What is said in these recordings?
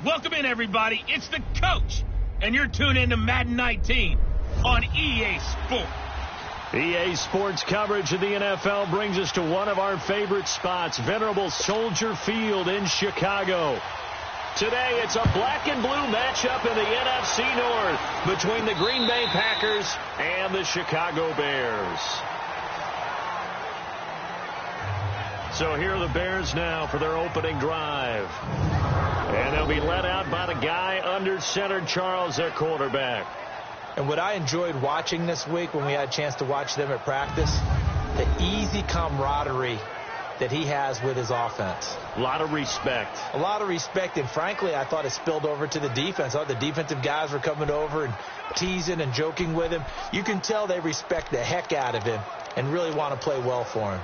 Welcome in, everybody. It's the coach, and you're tuned in to Madden 19 on EA Sports. EA Sports coverage of the NFL brings us to one of our favorite spots, venerable Soldier Field in Chicago. Today, it's a black and blue matchup in the NFC North between the Green Bay Packers and the Chicago Bears. So here are the Bears now for their opening drive. And they'll be led out by the guy under center, Charles, their quarterback. And what I enjoyed watching this week when we had a chance to watch them at practice, the easy camaraderie that he has with his offense. A lot of respect. A lot of respect, and frankly, I thought it spilled over to the defense. I thought the defensive guys were coming over and teasing and joking with him. You can tell they respect the heck out of him and really want to play well for him.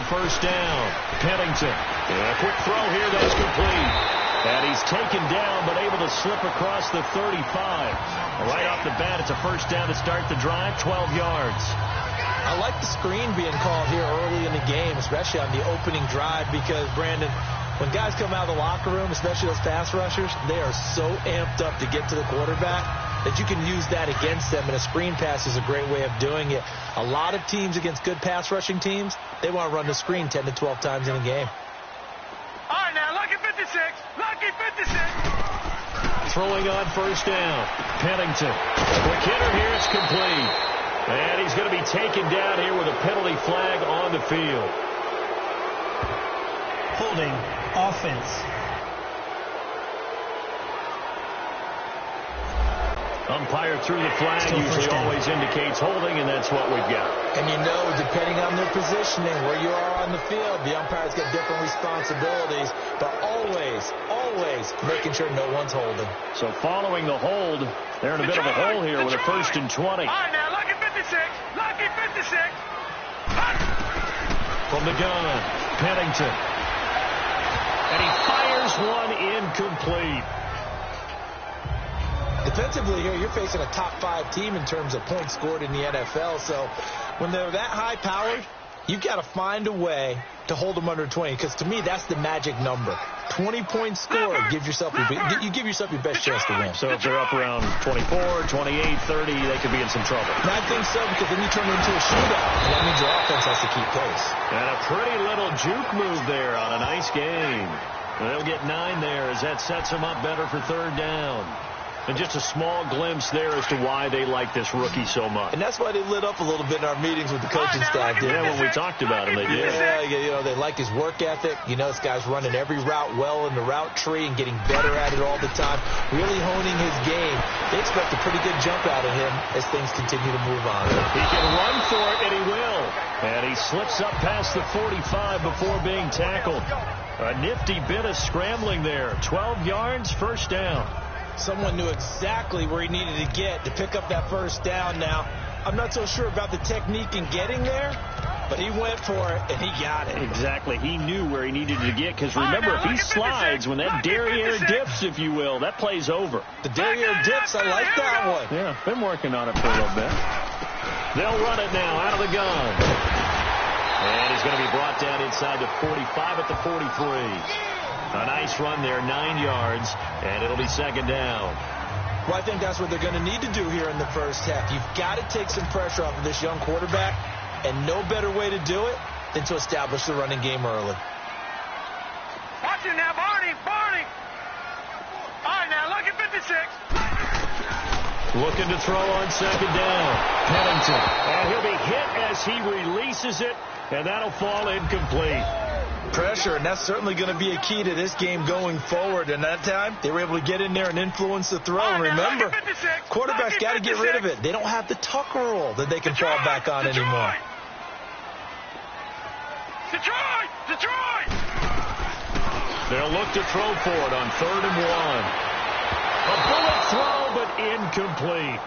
First down, Pennington. A quick throw here, that's complete. And he's taken down, but able to slip across the 35. Right off the bat, it's a first down to start the drive, 12 yards. I like the screen being called here early in the game, especially on the opening drive, because, Brandon, when guys come out of the locker room, especially those pass rushers, they are so amped up to get to the quarterback that you can use that against them, and a screen pass is a great way of doing it. A lot of teams against good pass rushing teams, they want to run the screen 10 to 12 times in a game. All right, now, lucky 56. Lucky 56. Throwing on first down. Pennington. Quick hitter here. It's complete. And he's going to be taken down here with a penalty flag on the field. Holding offense. Umpire through the flag usually always indicates holding, and that's what we've got. And you know, depending on their positioning, where you are on the field, the umpire's got different responsibilities, but always making sure no one's holding. So following the hold, they're in a bit of a hole here with a 1st and 20. All right, now, lucky 56. Lucky 56. From the gun, Pennington. And he fires one incomplete. Defensively here, you're facing a top 5 team in terms of points scored in the NFL. So when they're that high-powered, you've got to find a way to hold them under 20. Because to me, that's the magic number. 20 points scored, you give yourself your best chance to win. So if they're up around 24, 28, 30, they could be in some trouble. And I think so, because then you turn it into a shootout, and that means your offense has to keep pace. And a pretty little juke move there on a nice game. They'll get 9 there as that sets them up better for 3rd down. And just a small glimpse there as to why they like this rookie so much. And that's why they lit up a little bit in our meetings with the coaching staff. Yeah, when we talked about him, they did. Yeah, you know, they like his work ethic. You know, this guy's running every route well in the route tree and getting better at it all the time, really honing his game. They expect a pretty good jump out of him as things continue to move on. He can run for it, and he will. And he slips up past the 45 before being tackled. A nifty bit of scrambling there. 12 yards, first down. Someone knew exactly where he needed to get to pick up that first down. Now, I'm not so sure about the technique in getting there, but he went for it, and he got it. Exactly. He knew where he needed to get, because remember, if he slides, when that derriere dips, if you will, that play's over. The derriere dips, I like that one. Yeah, been working on it for a little bit. They'll run it now out of the gun. And he's going to be brought down inside the 45 at the 43. A nice run there, 9 yards, and it'll be 2nd down. Well, I think that's what they're going to need to do here in the first half. You've got to take some pressure off of this young quarterback, and no better way to do it than to establish the running game early. Watch it now, Barney. All right, now, look at 56. Looking to throw on 2nd down. Pennington. And he'll be hit as he releases it, and that'll fall incomplete. Pressure, and that's certainly going to be a key to this game going forward. And that time, they were able to get in there and influence the throw. And remember, quarterbacks got to get rid of it. They don't have the Tucker rule that they can fall back on anymore. Detroit! They'll look to throw for it on 3rd and 1. A bullet throw, but incomplete.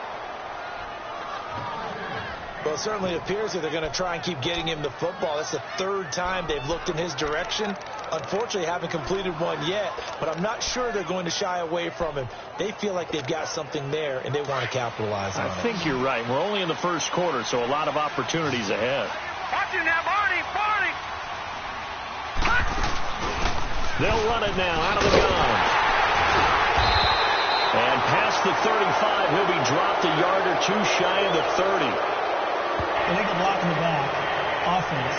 Well, it certainly appears that they're going to try and keep getting him the football. That's the third time they've looked in his direction. Unfortunately, haven't completed one yet, but I'm not sure they're going to shy away from him. They feel like they've got something there, and they want to capitalize on it. I think you're right. We're only in the first quarter, so a lot of opportunities ahead. Watch it now, Barney! Barney! They'll run it now out of the gun. And past the 35, he'll be dropped a yard or two shy of the 30. Illegal block in the back. Offense.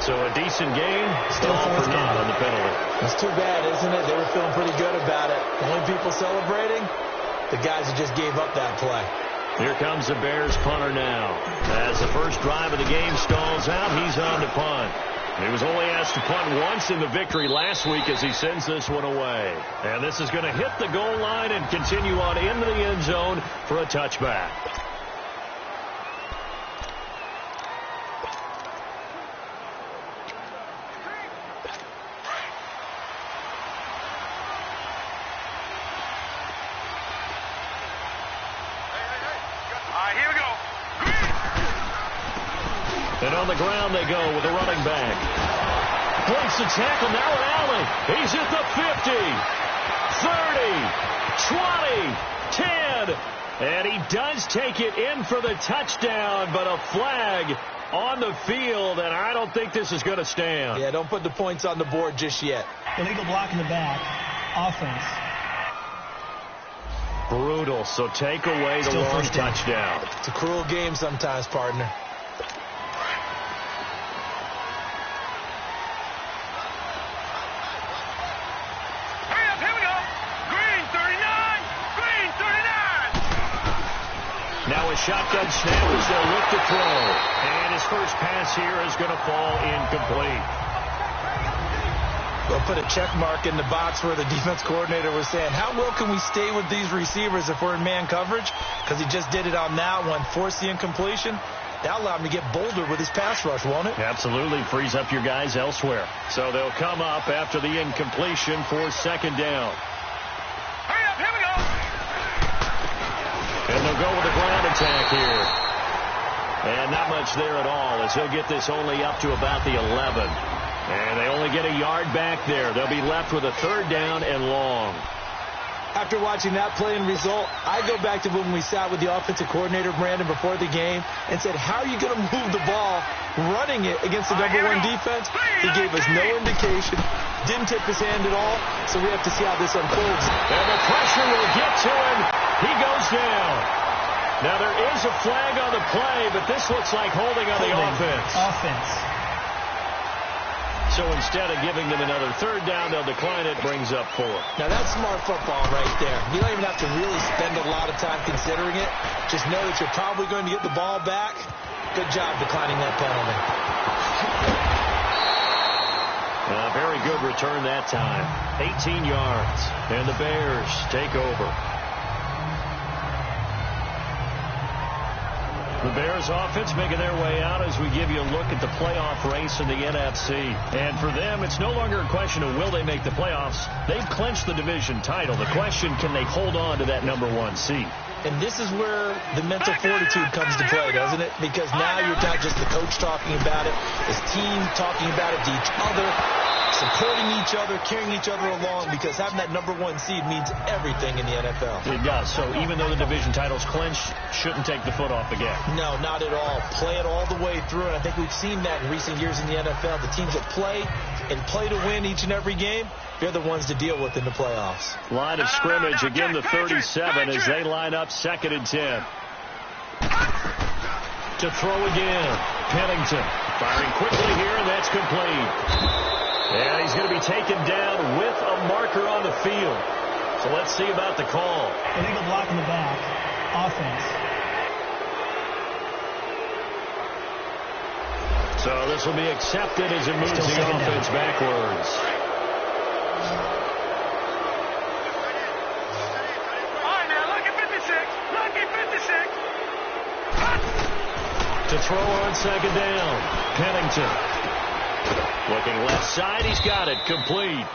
So a decent game, still for naught on the penalty. It's too bad, isn't it? They were feeling pretty good about it. The only people celebrating, the guys who just gave up that play. Here comes the Bears punter now. As the first drive of the game stalls out, he's on to punt. He was only asked to punt once in the victory last week as he sends this one away. And this is going to hit the goal line and continue on into the end zone for a touchback. Here we go. And on the ground they go with a running back. Breaks the tackle, now an alley. He's at the 50, 30, 20, 10. And he does take it in for the touchdown, but a flag on the field, and I don't think this is going to stand. Yeah, don't put the points on the board just yet. Illegal block in the back. Offense. Brutal, so take away the long touchdown. It's a cruel game sometimes, partner. Hurry up, here we go. Green 39. Green 39. Now a shotgun snap as they'll look to throw. And his first pass here is going to fall incomplete. We'll put a check mark in the box where the defense coordinator was saying, how well can we stay with these receivers if we're in man coverage? Because he just did it on that one, forced the incompletion. That allowed him to get bolder with his pass rush, won't it? Absolutely. Frees up your guys elsewhere. So they'll come up after the incompletion for second down. Hurry up, here we go. And they'll go with a ground attack here. And not much there at all as he'll get this only up to about the 11. And they only get a yard back there. They'll be left with a third down and long. After watching that play and result, I go back to when we sat with the offensive coordinator, Brandon, before the game and said, how are you going to move the ball running it against the number one defense? He gave us no indication, didn't tip his hand at all, so we have to see how this unfolds. And the pressure will get to him. He goes down. Now there is a flag on the play, but this looks like holding on the offense. So instead of giving them another third down, they'll decline it, brings up 4. Now that's smart football right there. You don't even have to really spend a lot of time considering it. Just know that you're probably going to get the ball back. Good job declining that penalty. Very good return that time. 18 yards. And the Bears take over. The Bears offense making their way out as we give you a look at the playoff race in the NFC. And for them, it's no longer a question of will they make the playoffs. They've clinched the division title. The question, can they hold on to that number 1 seed? And this is where the mental fortitude comes to play, doesn't it? Because now you're not just the coach talking about it, this team talking about it to each other, supporting each other, carrying each other along, because having that number 1 seed means everything in the NFL. It does. So even though the division title's clinched, shouldn't take the foot off the gas. No, not at all. Play it all the way through, and I think we've seen that in recent years in the NFL. The teams that play and play to win each and every game, they're the ones to deal with in the playoffs. Line of scrimmage, again the 37 as they line up 2nd and 10. To throw again. Pennington firing quickly here, and that's complete. And he's going to be taken down with a marker on the field. So let's see about the call. Illegal block in the back. Offense. So this will be accepted as it moves the offense backwards. All right, now, lucky 56. Lucky 56. To throw on 2nd down. Pennington. Looking left side, he's got it. Complete.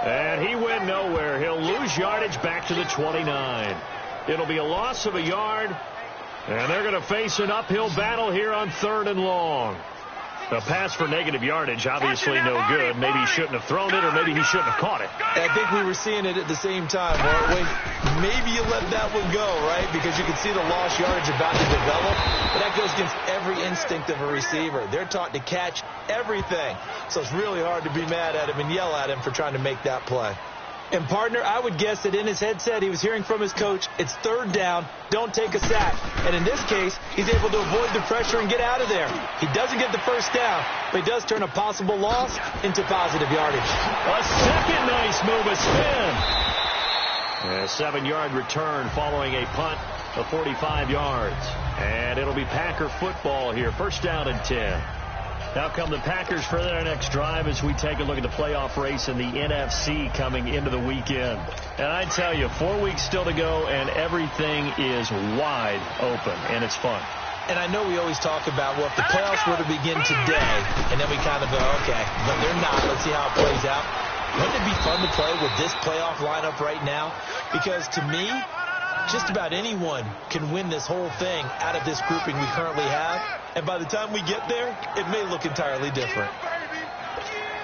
And he went nowhere. He'll lose yardage back to the 29. It'll be a loss of a yard, and they're going to face an uphill battle here on 3rd and long. A pass for negative yardage, obviously no good. Maybe he shouldn't have thrown it, or maybe he shouldn't have caught it. I think we were seeing it at the same time, weren't we? Maybe you let that one go, right? Because you can see the lost yardage about to develop. But that goes against every instinct of a receiver. They're taught to catch everything. So it's really hard to be mad at him and yell at him for trying to make that play. And, partner, I would guess that in his headset he was hearing from his coach, it's 3rd down, don't take a sack. And in this case, he's able to avoid the pressure and get out of there. He doesn't get the 1st down, but he does turn a possible loss into positive yardage. A second nice move, a spin. A 7-yard return following a punt of 45 yards. And it'll be Packer football here, 1st down and 10. Now come the Packers for their next drive as we take a look at the playoff race in the NFC coming into the weekend. And I tell you, 4 weeks still to go, and everything is wide open, and it's fun. And I know we always talk about, well, if the playoffs were to begin today, and then we kind of go, okay, but they're not. Let's see how it plays out. Wouldn't it be fun to play with this playoff lineup right now? Because to me, just about anyone can win this whole thing out of this grouping we currently have. And by the time we get there, it may look entirely different.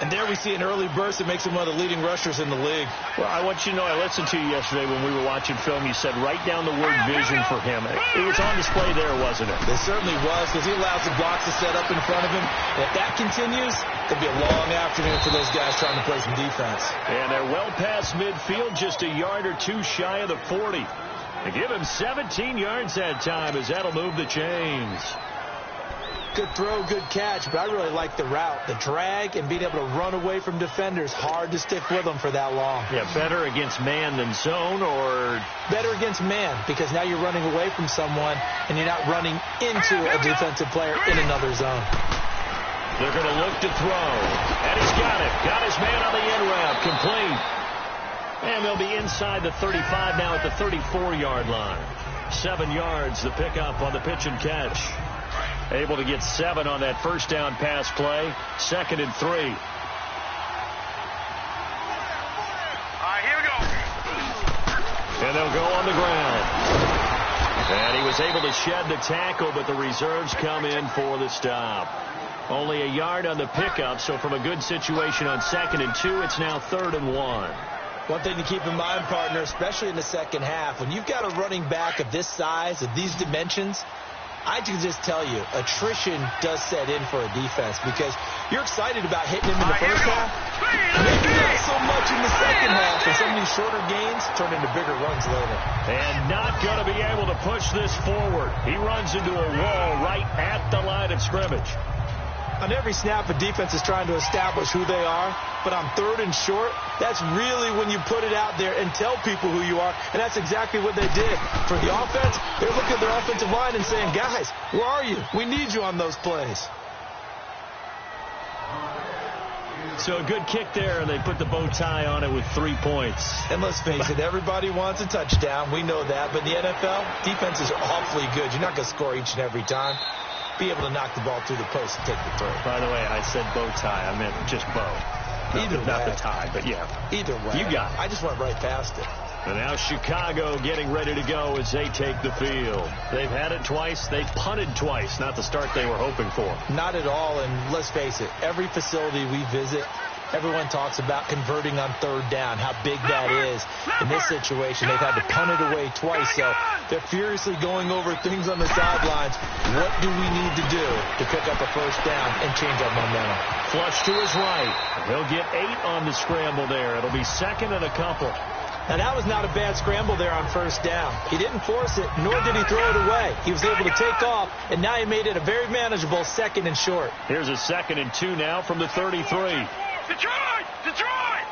And there we see an early burst that makes him one of the leading rushers in the league. Well, I want you to know, I listened to you yesterday when we were watching film. You said write down the word vision for him. It was on display there, wasn't it? It certainly was, because he allows the blocks to set up in front of him. And if that continues, it'll be a long afternoon for those guys trying to play some defense. And they're well past midfield, just a yard or two shy of the 40. They give him 17 yards that time, as that'll move the chains. Good throw, good catch, but I really like the route. The drag and being able to run away from defenders. Hard to stick with them for that long. Yeah, better against man than zone, or? Better against man, because now you're running away from someone and you're not running into a defensive player in another zone. They're going to look to throw. And he's got it. Got his man on the in route. Complete. And they'll be inside the 35 now at the 34-yard line. 7 yards, the pickup on the pitch and catch. Able to get 7 on that 1st down pass play. 2nd and 3. All right, here we go. And they'll go on the ground. And he was able to shed the tackle, but the reserves come in for the stop. Only a yard on the pickup, so from a good situation on 2nd and 2, it's now 3rd and 1. One thing to keep in mind, partner, especially in the second half, when you've got a running back of this size, of these dimensions, I can just tell you, attrition does set in for a defense, because you're excited about hitting him in the first half. Maybe not so much in the second half, and some of these shorter gains turn into bigger runs later. And not going to be able to push this forward. He runs into a wall right at the line of scrimmage. On every snap, a defense is trying to establish who they are, but on 3rd and short, that's really when you put it out there and tell people who you are, and that's exactly what they did. For the offense, they're looking at their offensive line and saying, guys, where are you? We need you on those plays. So a good kick there, and they put the bow tie on it with 3 points. And let's face it, everybody wants a touchdown. We know that, but in the NFL, defenses are awfully good. You're not going to score each and every time. Be able to knock the ball through the post and take the throw. By the way, I said bow tie. I meant just bow. Not the tie, but yeah. Either way. You got it. I just went right past it. And now Chicago getting ready to go as they take the field. They've had it twice. They've punted twice. Not the start they were hoping for. Not at all, and let's face it, every facility we visit, everyone talks about converting on 3rd down, how big that is. In this situation, they've had to punt it away twice, so they're furiously going over things on the sidelines. What do we need to do to pick up a 1st down and change our momentum? Flush to his right. He'll get 8 on the scramble there. It'll be 2nd and a couple. Now, that was not a bad scramble there on 1st down. He didn't force it, nor did he throw it away. He was able to take off, and now he made it a very manageable 2nd and short. Here's a 2nd and 2 now from the 33. Detroit! Detroit!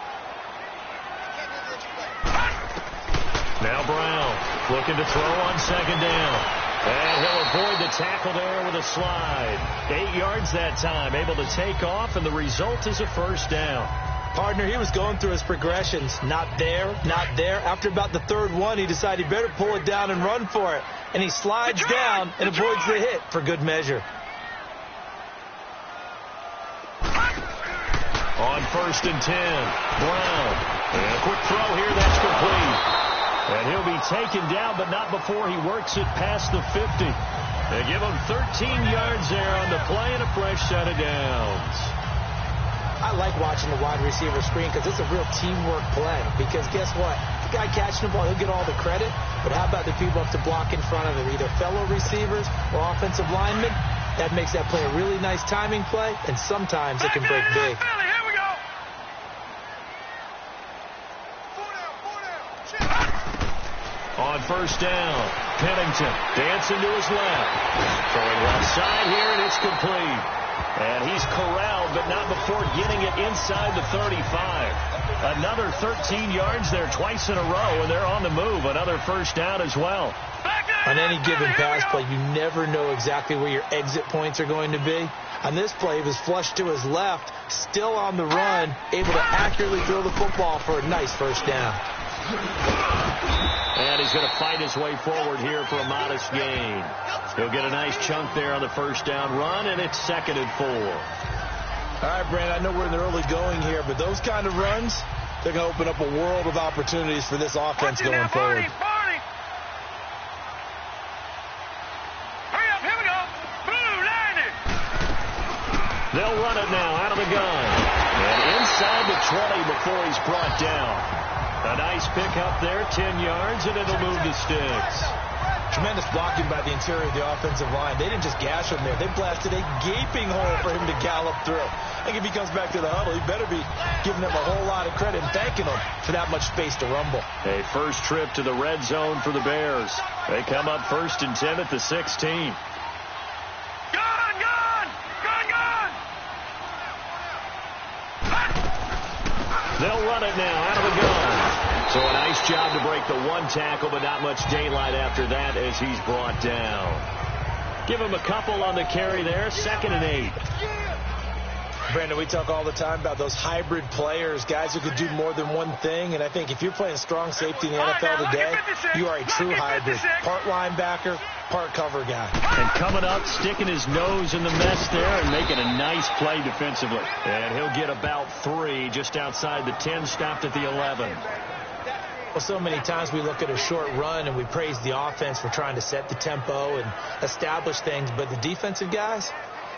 Now Brown looking to throw on 2nd down. And he'll avoid the tackle there with a slide. 8 yards that time, able to take off, and the result is a 1st down. Partner, he was going through his progressions. Not there, not there. After about the 3rd one, he decided he better pull it down and run for it. And he slides down and avoids the hit for good measure. On 1st and 10, Brown. And a quick throw here, that's complete. And he'll be taken down, but not before he works it past the 50. They give him 13 yards there on the play and a fresh set of downs. I like watching the wide receiver screen because it's a real teamwork play. Because guess what? The guy catching the ball, he'll get all the credit. But how about the people up to block in front of him, either fellow receivers or offensive linemen? That makes that play a really nice timing play, and sometimes it can break big. On 1st down, Pennington dancing to his left. Throwing left side here, and it's complete. And he's corralled, but not before getting it inside the 35. Another 13 yards there twice in a row, and they're on the move. Another 1st down as well. On any given pass play, you never know exactly where your exit points are going to be. On this play, he was flushed to his left, still on the run, able to accurately throw the football for a nice 1st down. And he's going to fight his way forward here for a modest gain. He'll get a nice chunk there on the 1st down run, and it's 2nd and 4. All right, Brandon, I know we're in the early going here, but those kind of runs, they're going to open up a world of opportunities for this offense going forward. They'll run it now out of the gun. And inside the 20 before he's brought down. A nice pickup there, 10 yards, and it'll move the sticks. Tremendous blocking by the interior of the offensive line. They didn't just gash him there. They blasted a gaping hole for him to gallop through. I think if he comes back to the huddle, he better be giving them a whole lot of credit and thanking them for that much space to rumble. A first trip to the red zone for the Bears. They come up 1st and 10 at the 16. They'll run it now out of the gun. So a nice job to break the one tackle, but not much daylight after that as he's brought down. Give him a couple on the carry there, 2nd and 8. Brandon, we talk all the time about those hybrid players, guys who could do more than one thing. And I think if you're playing strong safety in the NFL today, you are a true hybrid. Part linebacker, part cover guy. And coming up, sticking his nose in the mess there and making a nice play defensively. And he'll get about 3 just outside the 10, stopped at the 11. Well, so many times we look at a short run and we praise the offense for trying to set the tempo and establish things. But the defensive guys,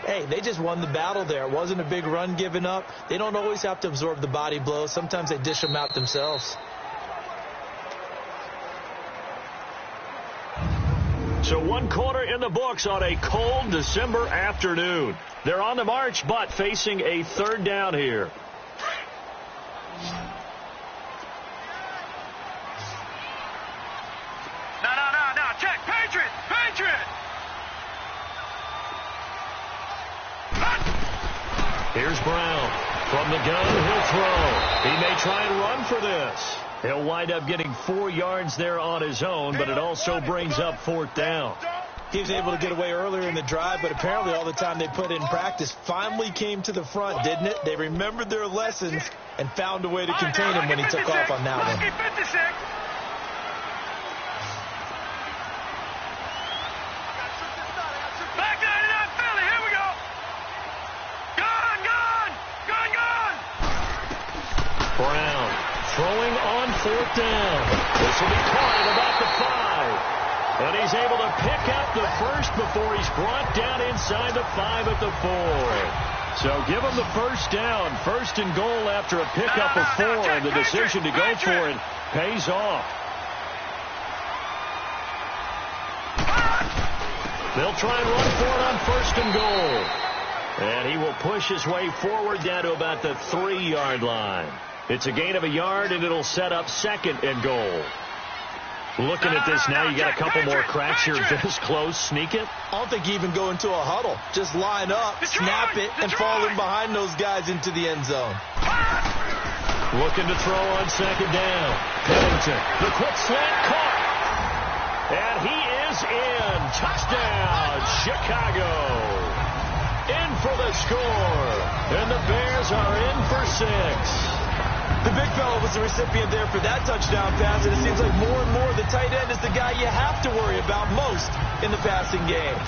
hey, they just won the battle there. It wasn't a big run given up. They don't always have to absorb the body blows. Sometimes they dish them out themselves. So 1 quarter in the books on a cold December afternoon. They're on the march, but facing a 3rd down here. No, check, Patriot! Here's Brown. From the gun, he'll throw. He may try and run for this. He'll wind up getting 4 yards there on his own, but it also brings up 4th down. He was able to get away earlier in the drive, but apparently all the time they put in practice finally came to the front, didn't it? They remembered their lessons and found a way to contain him when he took off on that one. Brown throwing on 4th down. This will be caught at about the 5. And he's able to pick up the first before he's brought down inside the 5 at the 4. So give him the 1st down. 1st and goal after a pickup of 4. And the decision to go for it pays off. They'll try and run for it on 1st and goal. And he will push his way forward down to about the 3-yard line. It's a gain of a yard, and it'll set up 2nd and goal. Looking at this now, you got a couple more cracks here. This close, sneak it. I don't think you even go into a huddle. Just line up, snap it, and fall in behind those guys into the end zone. Looking to throw on 2nd down. Pennington, the quick slant caught. And he is in. Touchdown, Chicago. In for the score. And the Bears are in for 6. The big fella was the recipient there for that touchdown pass, and it seems like more and more the tight end is the guy you have to worry about most in the passing game.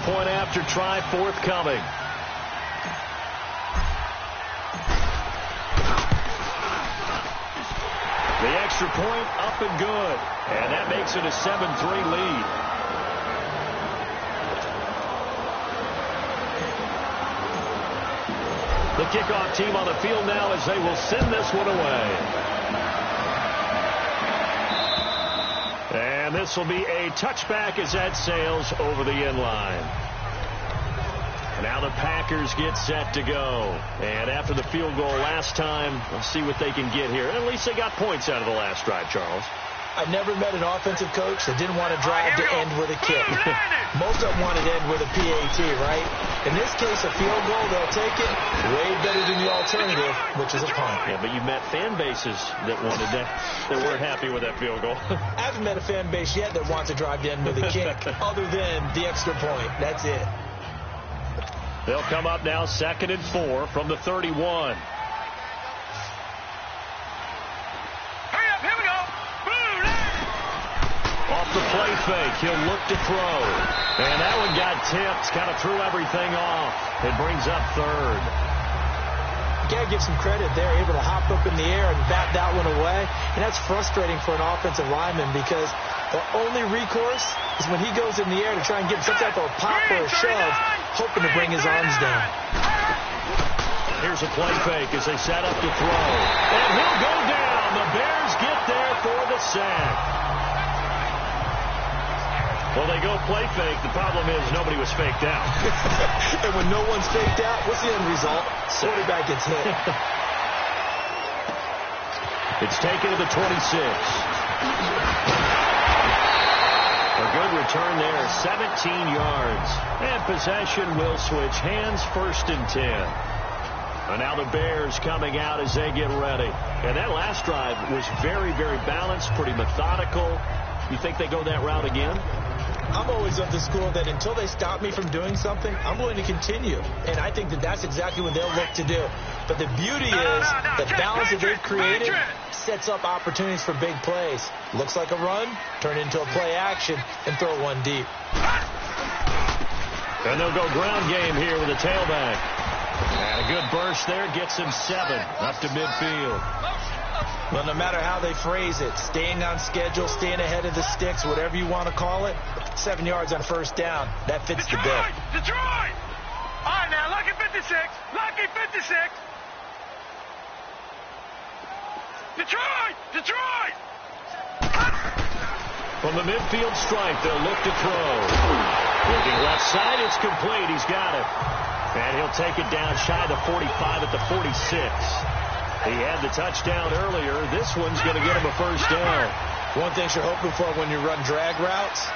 Point after try forthcoming. extra point, up and good. And that makes it a 7-3 lead. The kickoff team on the field now as they will send this one away. And this will be a touchback as that sails over the end line. Now the Packers get set to go. And after the field goal last time, we'll see what they can get here. At least they got points out of the last drive, Charles. I've never met an offensive coach that didn't want to drive to end with a kick. Most of them wanted to end with a PAT, right? In this case, a field goal, they'll take it way better than the alternative, which is a punt. Yeah, but you met fan bases that wanted that weren't happy with that field goal. I haven't met a fan base yet that wants to drive to end with a kick other than the extra point. That's it. They'll come up now 2nd and 4 from the 31. Off the play fake, he'll look to throw. And that one got tipped, kind of threw everything off. It brings up 3rd. You got to give some credit there, able to hop up in the air and bat that one away. And that's frustrating for an offensive lineman because the only recourse is when he goes in the air to try and get some type of pop or a shove, hoping to bring his arms down. Here's a play fake as they set up to throw. And he'll go down. The Bears get there for the sack. Well, they go play fake. The problem is nobody was faked out. And when no one's faked out, what's the end result? Quarterback gets hit. It's taken to the 26. A good return there, 17 yards. And possession will switch hands, 1st and 10. And now the Bears coming out as they get ready. And that last drive was very, very balanced, pretty methodical. You think they go that route again? I'm always of the school that until they stop me from doing something, I'm going to continue. And I think that that's exactly what they'll look to do. But the beauty is the balance that they've created sets up opportunities for big plays. Looks like a run, turn into a play action, and throw one deep. And they'll go ground game here with a tailback. And a good burst there gets him 7 up to midfield. Well, no matter how they phrase it, staying on schedule, staying ahead of the sticks, whatever you want to call it, 7 yards on 1st down, that fits the bill. Detroit! All right, now, lucky 56. Lucky 56. Detroit! Detroit! From the midfield stripe, they'll look to throw. Looking left side, it's complete. He's got it. And he'll take it down shy of the 45 at the 46. He had the touchdown earlier. This one's going to get him a 1st down. One thing you're hoping for when you run drag routes,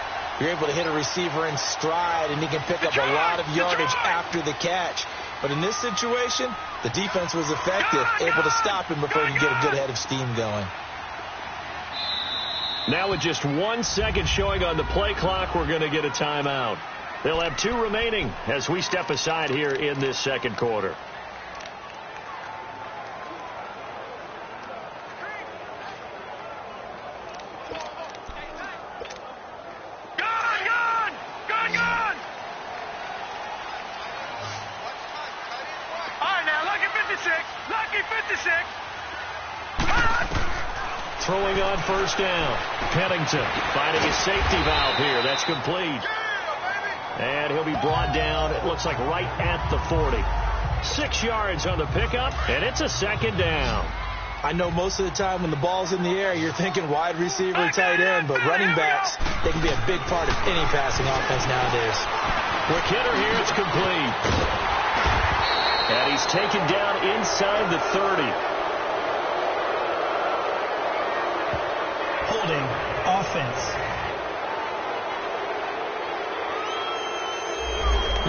you're able to hit a receiver in stride, and he can pick up a lot of yardage after the catch. But in this situation, the defense was effective, able to stop him before he could get a good head of steam going. Now with just 1 second showing on the play clock, we're going to get a timeout. They'll have 2 remaining as we step aside here in this 2nd quarter. Throwing on 1st down. Pennington finding his safety valve here. That's complete. And he'll be brought down, it looks like right at the 40. 6 yards on the pickup, and it's a 2nd down. I know most of the time when the ball's in the air, you're thinking wide receiver, tight end, but running backs, they can be a big part of any passing offense nowadays. Quick hitter here, it's complete. And he's taken down inside the 30. Holding offense.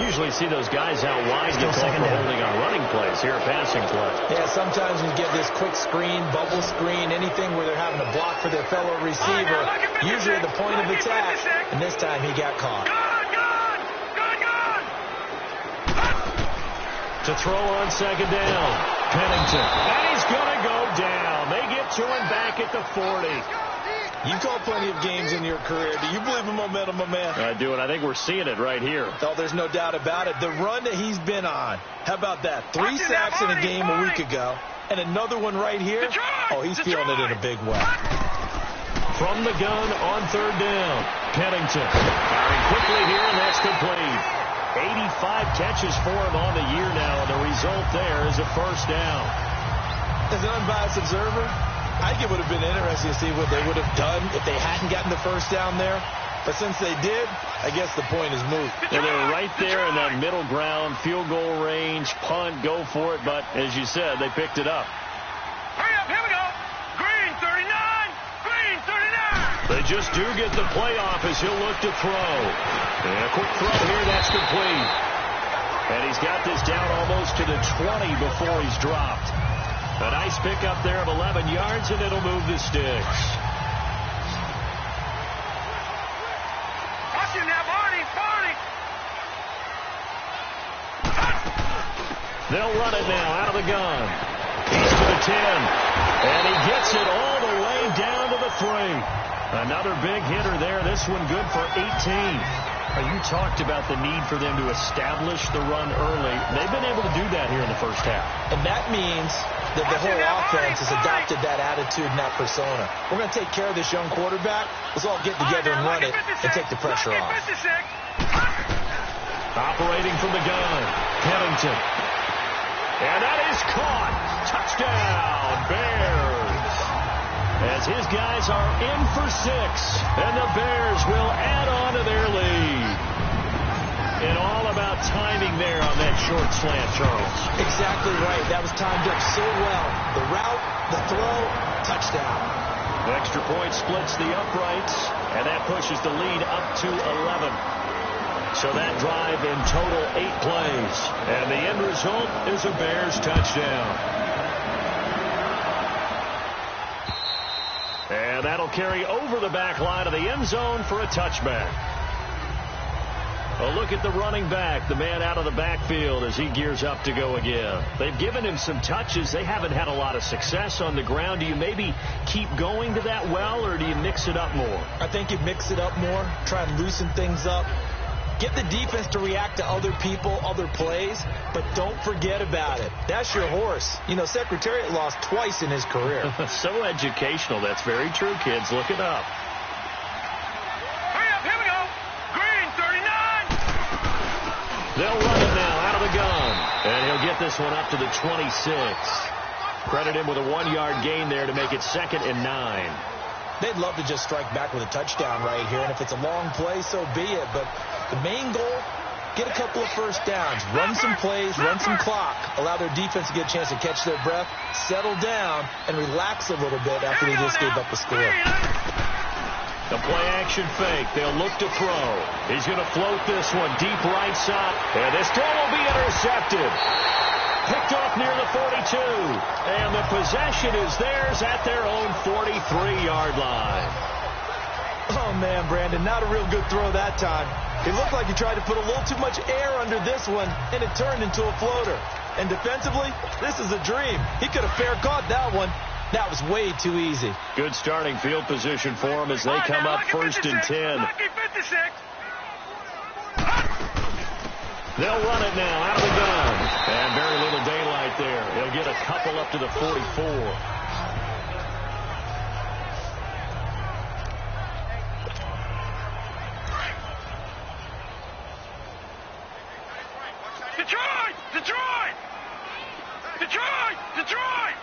Usually see those guys out wide get called for holding on running plays. Here a passing play. Yeah, sometimes you get this quick screen, bubble screen, anything where they're having to block for their fellow receiver, usually at the point of attack, and this time he got caught. To throw on 2nd down, Pennington. And he's going to go down. They get to him back at the 40. You called plenty of games in your career. Do you believe in momentum, my man? I do, and I think we're seeing it right here. Oh, there's no doubt about it. The run that he's been on, how about that? 3 sacks in a game a week ago, And another one right here. Oh, he's feeling it in a big way. From the gun on third down, Pennington firing quickly here, and that's complete. 85 catches for him on the year now, and the result there is a first down. As an unbiased observer, I think it would have been interesting to see what they would have done if they hadn't gotten the first down there. But since they did, I guess the point is moot. Well, they were right there in that middle ground, field goal range, punt, go for it. But as you said, they picked it up. Hurry up, here we go. Green 39, Green 39. They just do get the playoff as he'll look to throw. And a quick throw here, that's complete. And he's got this down almost to the 20 before he's dropped. A nice pickup there of 11 yards, and it'll move the sticks. Watch him now, Barney. They'll run it now out of the gun. He's to the 10. And he gets it all the way down to the 3. Another big hitter there. This one good for 18. You talked about the need for them to establish the run early. They've been able to do that here in the first half. And that means that the whole offense has adopted that attitude and that persona. We're going to take care of this young quarterback. Let's all get together and run it and take the pressure off. Operating from the gun, Pennington. And that is caught. Touchdown, Bears. As his guys are in for 6, and the Bears will add on to their lead. And all about timing there on that short slant, Charles. Exactly right. That was timed up so well. The route, the throw, touchdown. Extra point splits the uprights, and that pushes the lead up to 11. So that drive in total 8 plays. And the end result is a Bears touchdown. And that'll carry over the back line of the end zone for a touchback. A look at the running back, the man out of the backfield as he gears up to go again. They've given him some touches. They haven't had a lot of success on the ground. Do you maybe keep going to that well, or do you mix it up more? I think you mix it up more, try and loosen things up. Get the defense to react to other people, other plays, but don't forget about it. That's your horse. You know, Secretariat lost twice in his career. So educational. That's very true, kids. Look it up. Hurry up, here we go. Green 39. They'll run it now out of the gun. And he'll get this one up to the 26. Credit him with a 1-yard gain there to make it 2nd and 9. They'd love to just strike back with a touchdown right here, and if it's a long play, so be it. But the main goal, get a couple of first downs, run some plays, run some clock, allow their defense to get a chance to catch their breath, settle down, and relax a little bit after they just gave up a score. The play-action fake. They'll look to throw. He's going to float this one deep right side, and this throw will be intercepted. Picked off near the 42, and the possession is theirs at their own 43-yard line. Oh, man, Brandon, not a real good throw that time. It looked like he tried to put a little too much air under this one, and it turned into a floater. And defensively, this is a dream. He could have fair caught that one. That was way too easy. Good starting field position for them as they come up 1st and 10. They'll run it now out of the gun. And very little daylight there. He'll get a couple up to the 44. Detroit! Detroit! Detroit! Detroit!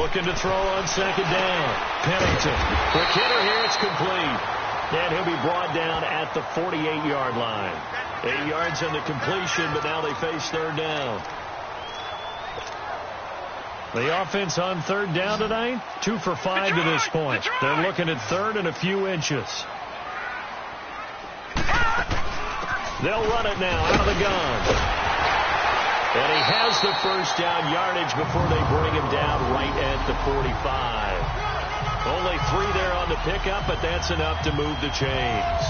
Looking to throw on 2nd down. Pennington. Quick hitter here. It's complete. And he'll be brought down at the 48-yard line. 8 yards on the completion, but now they face 3rd down. The offense on 3rd down tonight, 2 for 5 to this point. They're looking at 3rd and a few inches. They'll run it now out of the gun. And he has the first down yardage before they bring him down right at the 45. Only 3 there on the pickup, but that's enough to move the chains.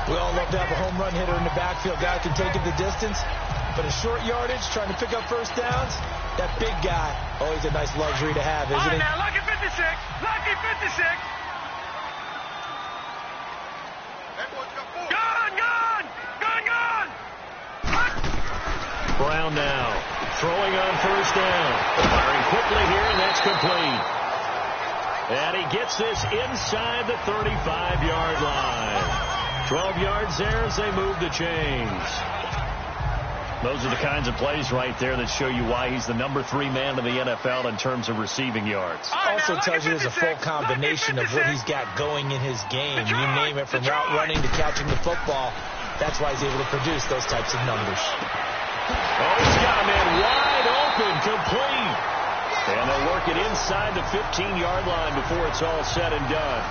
We all love to have a home run hitter in the backfield. Guy can take it the distance, but a short yardage, trying to pick up first downs, that big guy, always a nice luxury to have, isn't it? Now, lucky 56, lucky 56. Gone, gone, gone, gone. Brown now. Throwing on first down. Firing quickly here, and that's complete. And he gets this inside the 35-yard line. 12 yards there as they move the chains. Those are the kinds of plays right there that show you why he's the number 3 man in the NFL in terms of receiving yards. Also tells you there's a full combination of what he's got going in his game. You name it, from route running to catching the football. That's why he's able to produce those types of numbers. Oh, he's got a man wide open, complete. And they'll work it inside the 15-yard line before it's all said and done.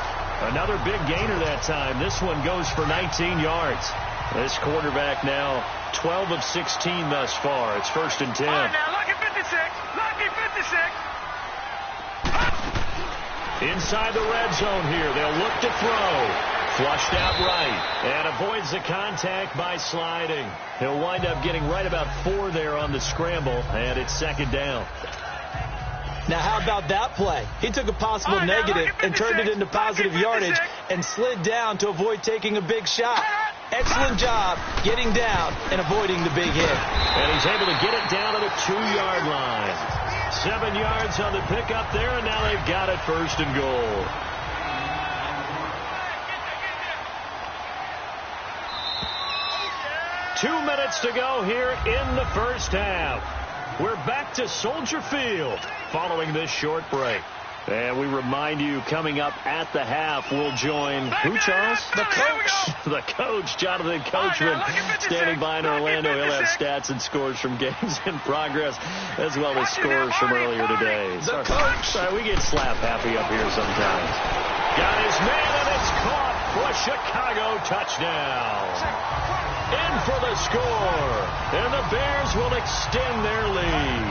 Another big gainer that time. This one goes for 19 yards. This quarterback now 12 of 16 thus far. It's 1st and 10. All right, now, lucky 56. Lucky 56. Inside the red zone here. They'll look to throw. Flushed out right. And avoids the contact by sliding. He'll wind up getting right about 4 there on the scramble. And it's 2nd down. Now, how about that play? He took a possible negative and turned it into positive yardage and slid down to avoid taking a big shot. Excellent job getting down and avoiding the big hit. And he's able to get it down to the 2-yard line. 7 yards on the pickup there, and now they've got it 1st and goal. Two minutes to go here in the first half. We're back to Soldier Field following this short break. And we remind you, coming up at the half, we'll join who, Charles? The coach. The coach, Jonathan Coachman, standing by in Orlando. He'll have stats and scores from games in progress, as well as scores from earlier today. The coach. Sorry, we get slap happy up here sometimes. Got his man, and it's caught for a Chicago touchdown. In for the score, and the Bears will extend their lead.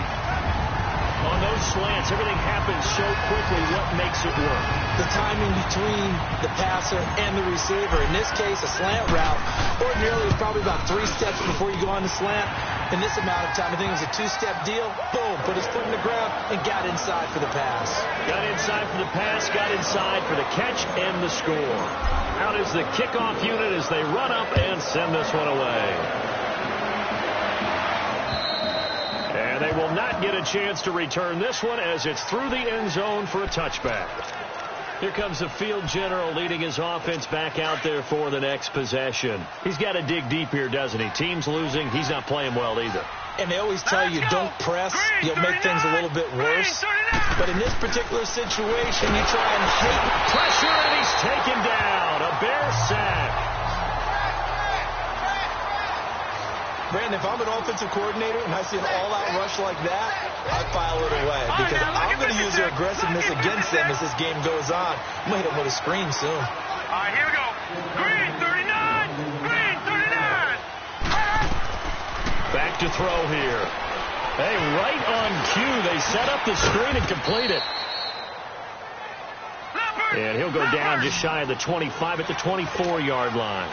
On those slants, everything happens so quickly. What makes it work? The timing between the passer and the receiver. In this case, a slant route. Ordinarily, it's probably about 3 steps before you go on the slant. In this amount of time, I think it was a 2-step deal. Boom, put his foot in the ground and got inside for the pass. Got inside for the pass, got inside for the catch and the score. Out is the kickoff unit as they run up and send this one away. And they will not get a chance to return this one as it's through the end zone for a touchback. Here comes the field general leading his offense back out there for the next possession. He's got to dig deep here, doesn't he? Team's losing. He's not playing well either. And they always tell you, don't press. You'll make things a little bit worse. But in this particular situation, you try and hit. Pressure, and he's taken down. A Bear sack. Brandon, if I'm an offensive coordinator and I see an all-out rush like that, I file it away because I'm going to use their aggressiveness against them as this game goes on. I'm going to hit them with a screen soon. All right, here we go. Green 39. Green 39. Back to throw here. Hey, right on cue. They set up the screen and complete it. And he'll go down just shy of the 25 at the 24-yard line.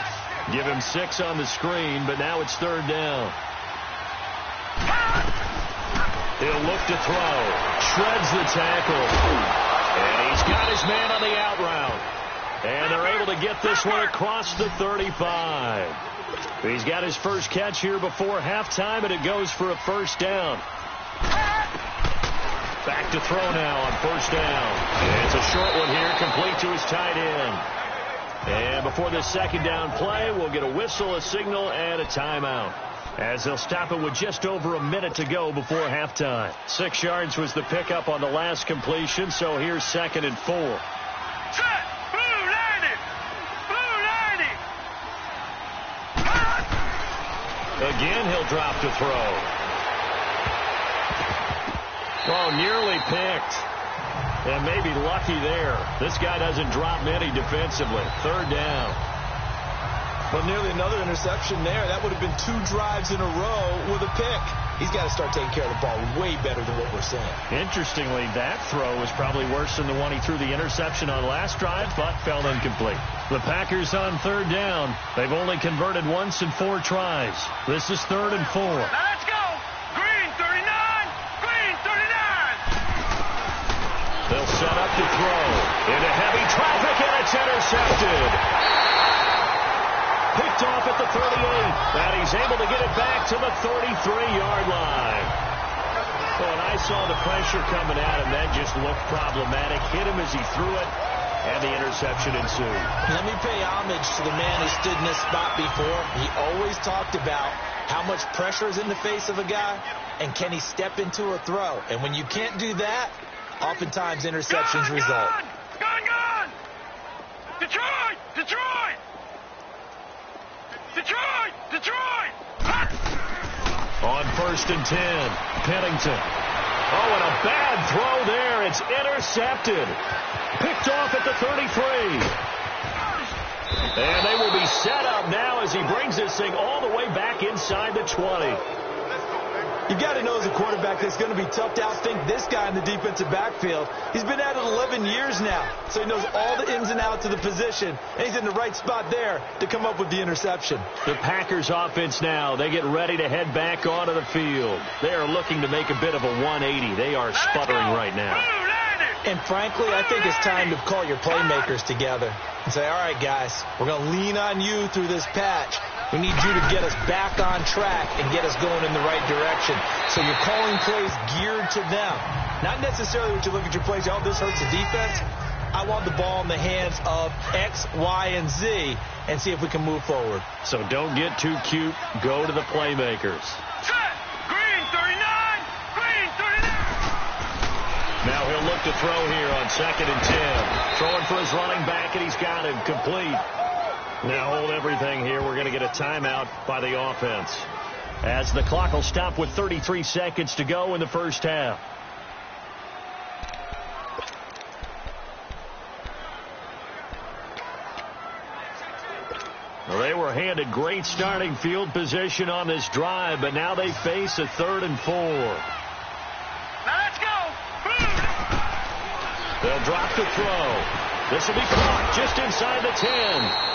Give him 6 on the screen, but now it's 3rd down. He'll look to throw. Shreds the tackle. And he's got his man on the out route. And they're able to get this one across the 35. He's got his first catch here before halftime, and it goes for a 1st down. Back to throw now on 1st down. And it's a short one here, complete to his tight end. And before this 2nd down play, we'll get a whistle, a signal, and a timeout, as they'll stop it with just over a minute to go before halftime. 6 yards was the pickup on the last completion, so here's 2nd and 4. Set. Blue 90. Blue 90. Again, he'll drop to throw. Oh, nearly picked. And maybe lucky there. This guy doesn't drop many defensively. 3rd down. But nearly another interception there. That would have been 2 drives in a row with a pick. He's got to start taking care of the ball way better than what we're seeing. Interestingly, that throw was probably worse than the one he threw the interception on last drive, but fell incomplete. The Packers on 3rd down. They've only converted once in 4 tries. This is 3rd and 4. Let's go. Green 39. Green 39. They'll set up to throw. Into heavy traffic, and it's intercepted. Picked off at the 38. And he's able to get it back to the 33-yard line. Well, and I saw the pressure coming at him. That just looked problematic. Hit him as he threw it, and the interception ensued. Let me pay homage to the man who stood in this spot before. He always talked about how much pressure is in the face of a guy, and can he step into a throw. And when you can't do that, oftentimes interceptions result. Gone! Detroit! Detroit! Detroit! Detroit! On 1st and 10, Pennington. Oh, and a bad throw there. It's intercepted. Picked off at the 33. And they will be set up now as he brings this thing all the way back inside the 20. You got to know as a quarterback that's going to be tough to outthink this guy in the defensive backfield. He's been at it 11 years now, so he knows all the ins and outs of the position, and he's in the right spot there to come up with the interception. The Packers offense now, they get ready to head back onto the field. They are looking to make a bit of a 180. They are sputtering right now. And frankly, I think it's time to call your playmakers together and say, all right, guys, we're going to lean on you through this patch. We need you to get us back on track and get us going in the right direction. So you're calling plays geared to them. Not necessarily when you look at your plays, oh, this hurts the defense. I want the ball in the hands of X, Y, and Z and see if we can move forward. So don't get too cute. Go to the playmakers. Set! Green 39! Green 39! Now he'll look to throw here on 2nd and 10. Throwing for his running back, and he's got him complete. Now hold everything here. We're going to get a timeout by the offense, as the clock will stop with 33 seconds to go in the first half. Well, they were handed great starting field position on this drive, but now they face a 3rd and 4. Now let's go! They'll drop the throw. This will be caught just inside the 10.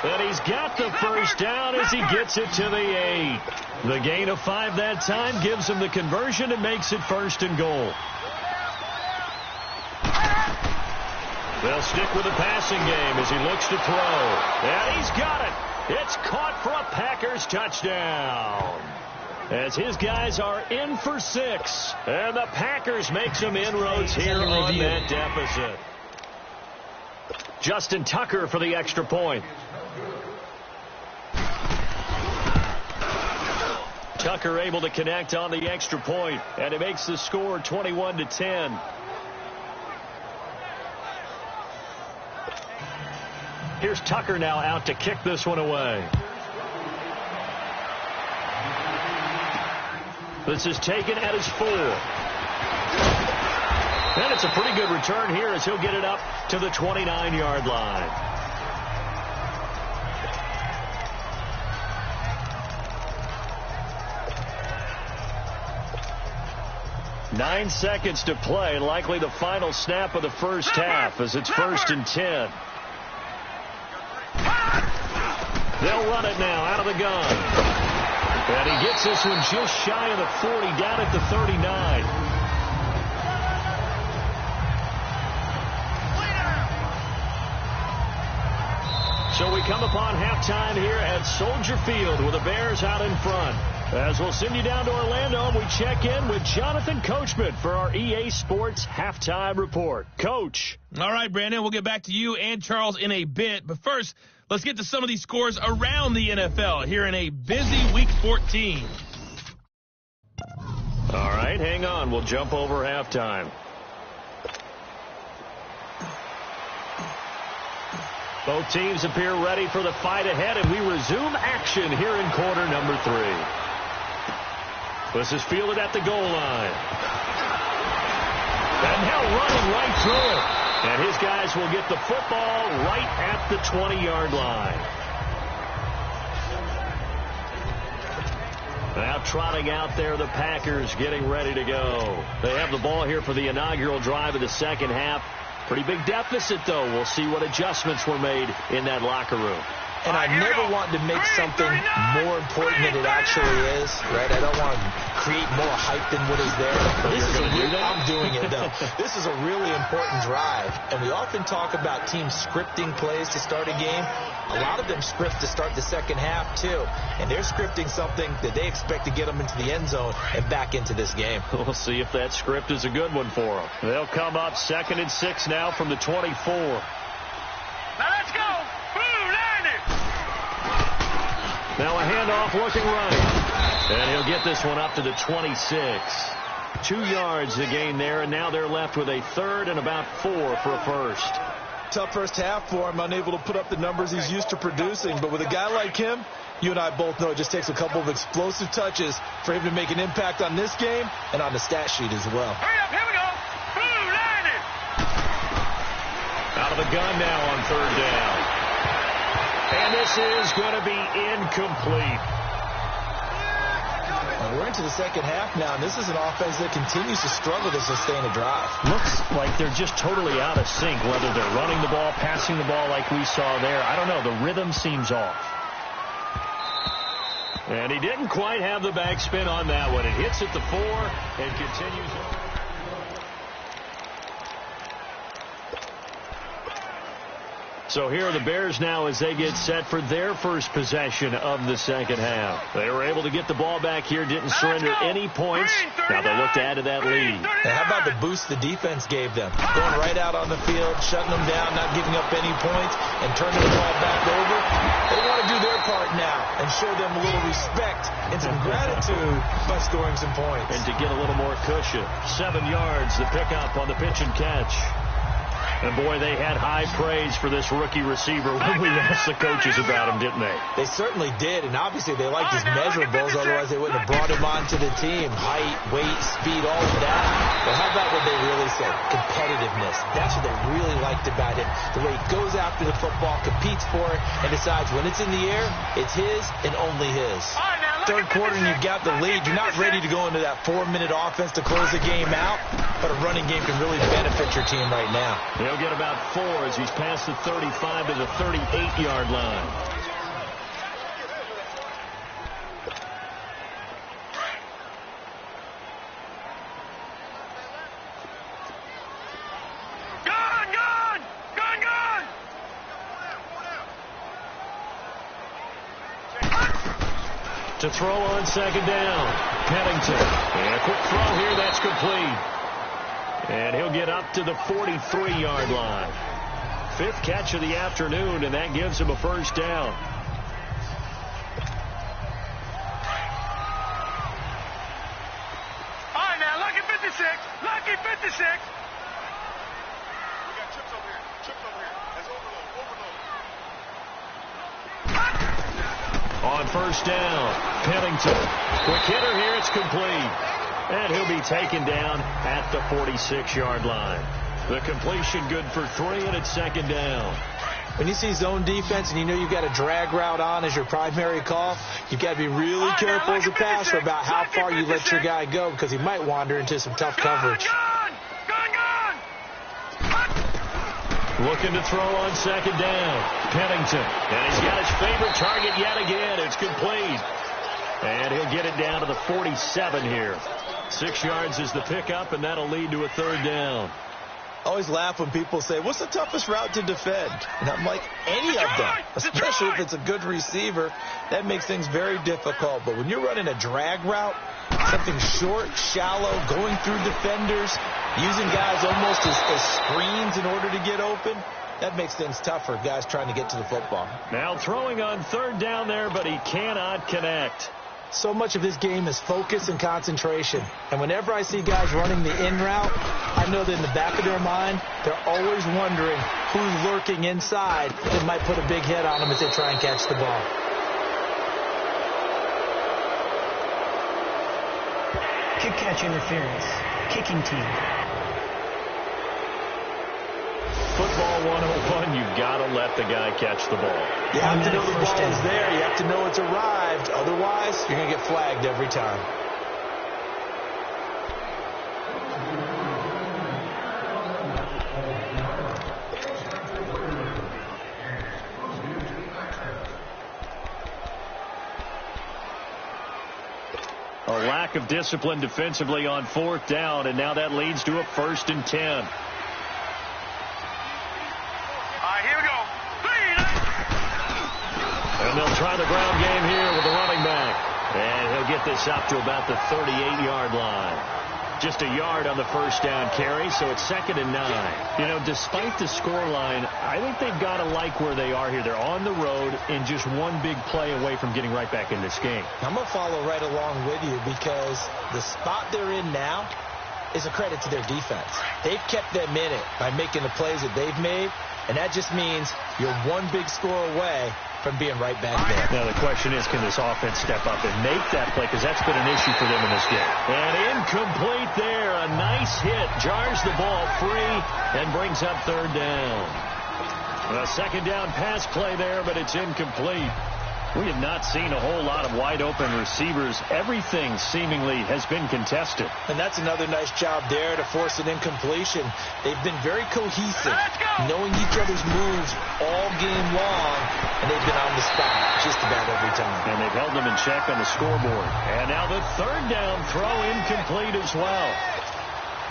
And he's got the first down as he gets it to the 8. The gain of 5 that time gives him the conversion and makes it 1st and goal. They'll stick with the passing game as he looks to throw. And he's got it. It's caught for a Packers touchdown. As his guys are in for 6. And the Packers make some inroads here on that deficit. Justin Tucker for the extra point. Tucker able to connect on the extra point, and it makes the score 21-10. Here's Tucker now out to kick this one away. This is taken at his 4. And it's a pretty good return here as he'll get it up to the 29-yard line. 9 seconds to play, likely the final snap of the first half as it's 1st and 10. They'll run it now out of the gun. And he gets this one just shy of the 40, down at the 39. So we come upon halftime here at Soldier Field with the Bears out in front. As we'll send you down to Orlando, we check in with Jonathan Coachman for our EA Sports Halftime Report. Coach. All right, Brandon, we'll get back to you and Charles in a bit. But first, let's get to some of these scores around the NFL here in a busy Week 14. All right, hang on. We'll jump over halftime. Both teams appear ready for the fight ahead, and we resume action here in quarter number 3. This is fielded at the goal line. And now running right through it. And his guys will get the football right at the 20-yard line. Now trotting out there, the Packers getting ready to go. They have the ball here for the inaugural drive of the second half. Pretty big deficit, though. We'll see what adjustments were made in that locker room. And I never want to make something more important than it actually is, right? I don't want to create more hype than what is there. I'm doing it, though. This is a really important drive, and we often talk about teams scripting plays to start a game. A lot of them script to start the second half, too, and they're scripting something that they expect to get them into the end zone and back into this game. We'll see if that script is a good one for them. They'll come up 2nd and 6 now from the 24. Now let's go. Now a handoff looking right. And he'll get this one up to the 26. 2 yards to gain there, and now they're left with a 3rd and about 4 for a first. Tough first half for him, unable to put up the numbers he's used to producing. But with a guy like him, you and I both know it just takes a couple of explosive touches for him to make an impact on this game and on the stat sheet as well. Hurry up, here we go. Blue line it. Out of the gun now on 3rd down. And this is going to be incomplete. We're into the second half now, and this is an offense that continues to struggle to sustain a drive. Looks like they're just totally out of sync, whether they're running the ball, passing the ball like we saw there. I don't know. The rhythm seems off. And he didn't quite have the backspin on that one. It hits at the 4 and continues on. So here are the Bears now as they get set for their first possession of the second half. They were able to get the ball back here, didn't surrender any points. Now they look to add to that lead. And how about the boost the defense gave them? Going right out on the field, shutting them down, not giving up any points, and turning the ball back over. They want to do their part now and show them a little respect and some gratitude by scoring some points. And to get a little more cushion. 7 yards, the pickup on the pitch and catch. And, boy, they had high praise for this rookie receiver when we asked the coaches about him, didn't they? They certainly did, and obviously they liked his measurables, otherwise they wouldn't have brought him onto the team. Height, weight, speed, all of that. But how about what they really said? Competitiveness. That's what they really liked about him. The way he goes after the football, competes for it, and decides when it's in the air, it's his and only his. Third quarter and you've got the lead. You're not ready to go into that 4-minute offense to close the game out, but a running game can really benefit your team right now. He'll get about 4 as he's past the 35 to the 38-yard line. To throw on second down, Pennington. And a quick throw here, that's complete. And he'll get up to the 43-yard line. 5th catch of the afternoon, and that gives him a first down. All right, now, lucky 56. Lucky 56. We got chips over here. Chips over here. That's overload. On first down, Pennington. Quick hitter here, it's complete. And he'll be taken down at the 46-yard line. The completion good for 3, and it's second down. When you see zone defense and you know you've got a drag route on as your primary call, you've got to be really careful as a passer about how far you let your guy go because he might wander into some tough coverage. Looking to throw on second down. Pennington. And he's got his favorite target yet again. It's complete. And he'll get it down to the 47 here. 6 yards is the pickup, and that'll lead to a third down. I always laugh when people say, what's the toughest route to defend? And I'm like, any of them, especially if it's a good receiver. That makes things very difficult. But when you're running a drag route, something short, shallow, going through defenders, using guys almost as screens in order to get open, that makes things tough for guys trying to get to the football. Now throwing on third down there, but he cannot connect. So much of this game is focus and concentration. And whenever I see guys running the in route, I know that in the back of their mind, they're always wondering who's lurking inside that might put a big hit on them as they try and catch the ball. Kick catch interference. Kicking team. Football 101, you've got to let the guy catch the ball. You have to know the ball is there. You have to know it's arrived. Otherwise, you're going to get flagged every time. A lack of discipline defensively on 4th down, and now that leads to a 1st and 10. All right, here we go. And they'll try the ground game here with the running back. And he'll get this up to about the 38-yard line. Just a yard on the 1st down carry, so it's 2nd and 9. You know, despite the scoreline, I think they've got to like where they are here. They're on the road and just one big play away from getting right back in this game. I'm going to follow right along with you because the spot they're in now is a credit to their defense. They've kept them in it by making the plays that they've made, and that just means you're one big score away from being right back there. Now, the question is, can this offense step up and make that play? Because that's been an issue for them in this game. And incomplete there. A nice hit. Jars the ball free and brings up 3rd down. A 2nd down pass play there, but it's incomplete. We have not seen a whole lot of wide-open receivers. Everything seemingly has been contested. And that's another nice job there to force an incompletion. They've been very cohesive, knowing each other's moves all game long, and they've been on the spot just about every time. And they've held them in check on the scoreboard. And now the 3rd down throw incomplete as well.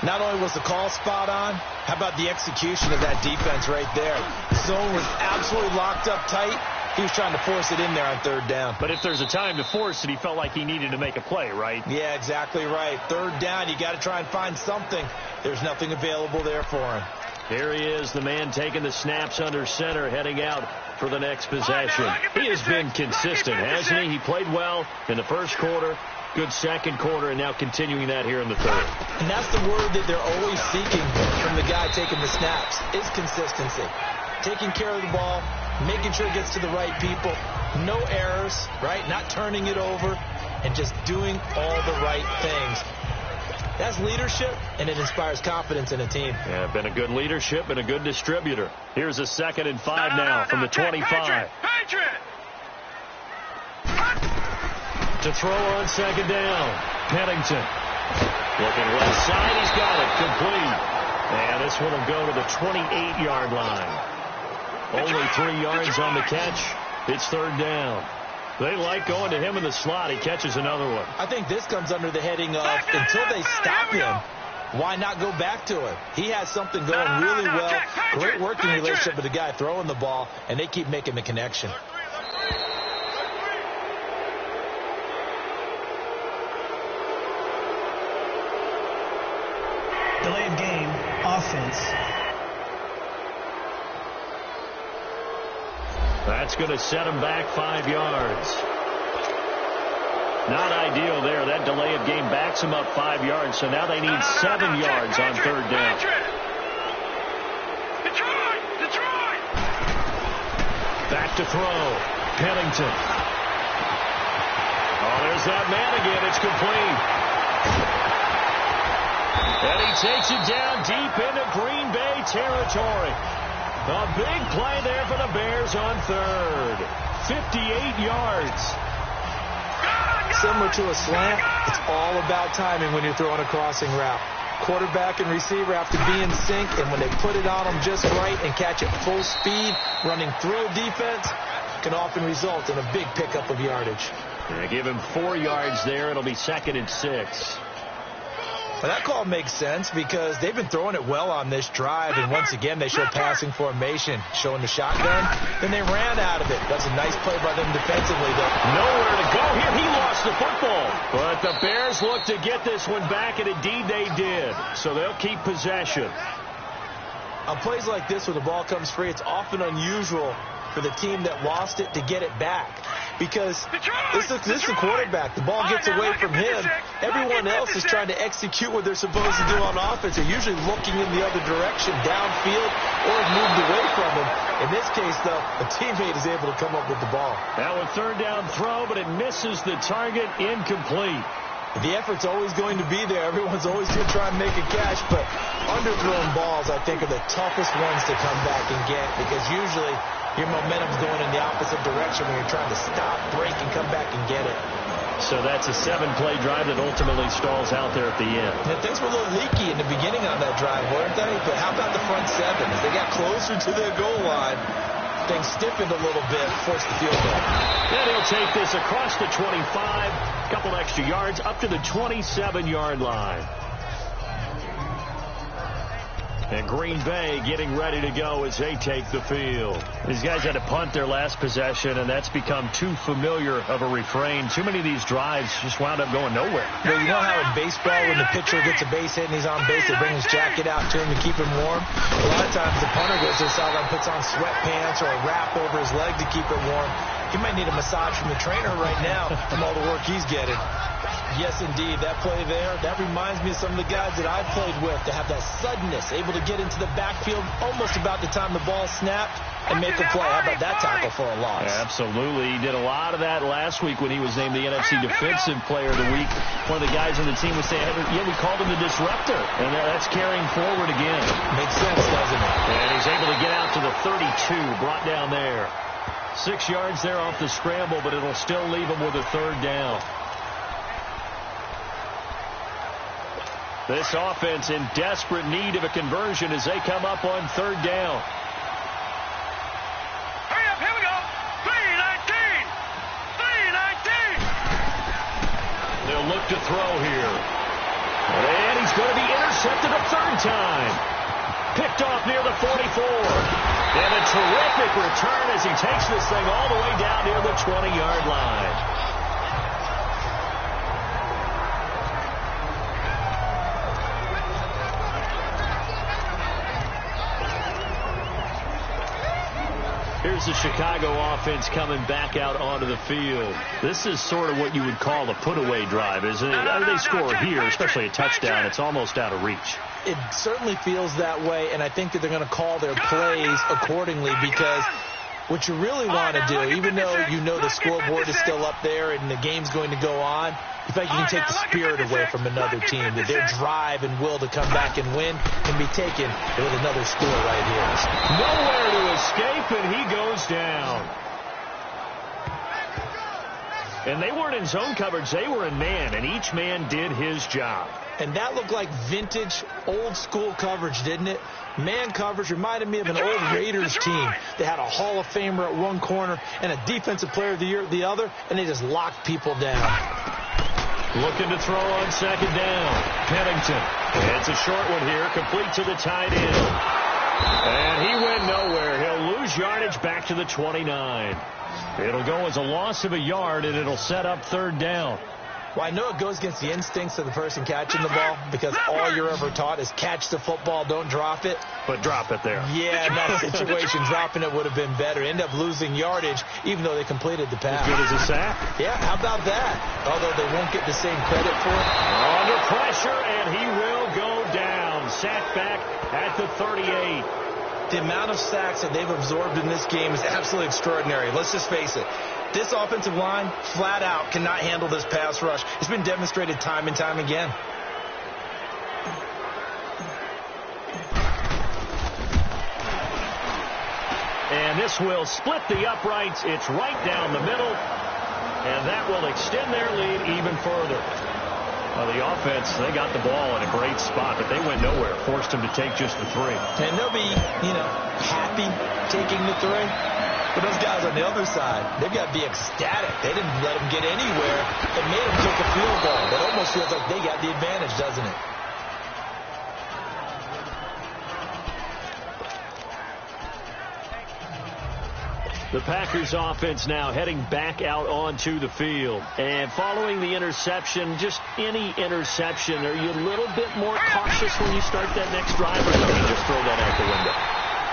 Not only was the call spot on, how about the execution of that defense right there? The zone was absolutely locked up tight. He was trying to force it in there on 3rd down. But if there's a time to force it, he felt like he needed to make a play, right? Yeah, exactly right. 3rd down, you got to try and find something. There's nothing available there for him. Here he is, the man taking the snaps under center, heading out for the next possession. He has been consistent, hasn't he? He played well in the 1st quarter, good 2nd quarter, and now continuing that here in the 3rd. And that's the word that they're always seeking from the guy taking the snaps, is consistency. Taking care of the ball, making sure it gets to the right people, no errors, right? Not turning it over, and just doing all the right things. That's leadership, and it inspires confidence in a team. Yeah, been a good leadership and a good distributor. Here's a 2nd and 5 now from the 25. To throw on 2nd down. Pennington. Looking left side, he's got it. Complete. And this one will go to the 28-yard line. Only 3 yards on the catch. It's 3rd down. They like going to him in the slot. He catches another one. I think this comes under the heading of until they stop him, why not go back to it? He has something going really well. Great working relationship with the guy throwing the ball, and they keep making the connection. Delay of game, offense. That's going to set him back 5 yards. Not ideal there. That delay of game backs him up 5 yards, so now they need 7 yards on 3rd down. Detroit! Back to throw. Pennington. Oh, there's that man again. It's complete. And he takes it down deep into Green Bay territory. A big play there for the Bears on 3rd. 58 yards. Similar to a slant, it's all about timing when you're throwing a crossing route. Quarterback and receiver have to be in sync, and when they put it on them just right and catch it full speed, running through a defense can often result in a big pickup of yardage. They give him 4 yards there. It'll be 2nd and 6. Well, that call makes sense because they've been throwing it well on this drive, and once again they show passing formation, showing the shotgun. Then they ran out of it. That's a nice play by them defensively, though. Nowhere to go here. He lost the football. But the Bears look to get this one back, and indeed they did. So they'll keep possession. On plays like this where the ball comes free, it's often unusual for the team that lost it to get it back. Because this is the quarterback. The ball gets away from him. Everyone else is trying to execute what they're supposed to do on offense. They're usually looking in the other direction, downfield, or have moved away from him. In this case, though, a teammate is able to come up with the ball. Now a 3rd down throw, but it misses the target. Incomplete. The effort's always going to be there. Everyone's always going to try and make a catch, but underthrown balls, I think, are the toughest ones to come back and get because usually your momentum's going in the opposite direction when you're trying to stop, break, and come back and get it. So that's a 7-play drive that ultimately stalls out there at the end. And things were a little leaky in the beginning on that drive, weren't they? But how about the front 7? As they got closer to their goal line, things stiffened a little bit, forced the field goal. Then he'll take this across the 25. couple extra yards up to the 27-yard line. And Green Bay getting ready to go as they take the field. These guys had to punt their last possession, and that's become too familiar of a refrain. Too many of these drives just wound up going nowhere. Well, you know how in baseball, when the pitcher gets a base hit and he's on base, they bring his jacket out to him to keep him warm? A lot of times the punter goes to the sideline, puts on sweatpants or a wrap over his leg to keep it warm. He might need a massage from the trainer right now from all the work he's getting. Yes, indeed. That play there, that reminds me of some of the guys that I've played with to have that suddenness, able to get into the backfield almost about the time the ball snapped and make a play. How about that tackle for a loss? Yeah, absolutely. He did a lot of that last week when he was named the NFC Defensive Player of the Week. One of the guys on the team was saying, yeah, we called him the disruptor. And that's carrying forward again. Makes sense, doesn't it? And he's able to get out to the 32, brought down there. 6 yards there off the scramble, but it'll still leave him with a third down. This offense in desperate need of a conversion as they come up on third down. Hurry up, here we go. 3-19. 3-19. They'll look to throw here. And he's going to be intercepted a third time. Picked off near the 44. And a terrific return as he takes this thing all the way down near the 20-yard line. Here's the Chicago offense coming back out onto the field. This is sort of what you would call a put-away drive, isn't it? They score here, especially a touchdown. It's almost out of reach. It certainly feels that way, and I think that they're going to call their plays accordingly because what you really want to do, even though you know the scoreboard is still up there and the game's going to go on, you think you can take the spirit away from another team, that their drive and will to come back and win can be taken with another score right here. Nowhere to escape, and he goes down. And they weren't in zone coverage. They were in man, and each man did his job. And that looked like vintage, old-school coverage, didn't it? Man coverage reminded me of an old Raiders team. They had a Hall of Famer at one corner and a Defensive Player of the Year at the other, and they just locked people down. Looking to throw on second down. Pennington. It's a short one here, complete to the tight end. And he went nowhere. He'll lose yardage back to the 29. It'll go as a loss of a yard, and it'll set up third down. Well, I know it goes against the instincts of the person catching the ball because all you're ever taught is catch the football, don't drop it. But drop it there. Yeah, in that situation, dropping it would have been better. End up losing yardage, even though they completed the pass. As good as a sack. Yeah, how about that? Although they won't get the same credit for it. Under pressure, and he will go down. Sack back at the 38. The amount of sacks that they've absorbed in this game is absolutely extraordinary. Let's just face it. This offensive line, flat out, cannot handle this pass rush. It's been demonstrated time and time again. And this will split the uprights. It's right down the middle. And that will extend their lead even further. Well, the offense, they got the ball in a great spot, but they went nowhere. Forced them to take just the 3. And they'll be, happy taking the 3. But those guys on the other side, they've got to be ecstatic. They didn't let them get anywhere. It made them take a field goal. It almost feels like they got the advantage, doesn't it? The Packers offense now heading back out onto the field. And following the interception, just any interception, are you a little bit more cautious when you start that next drive, or do you just throw that out the window?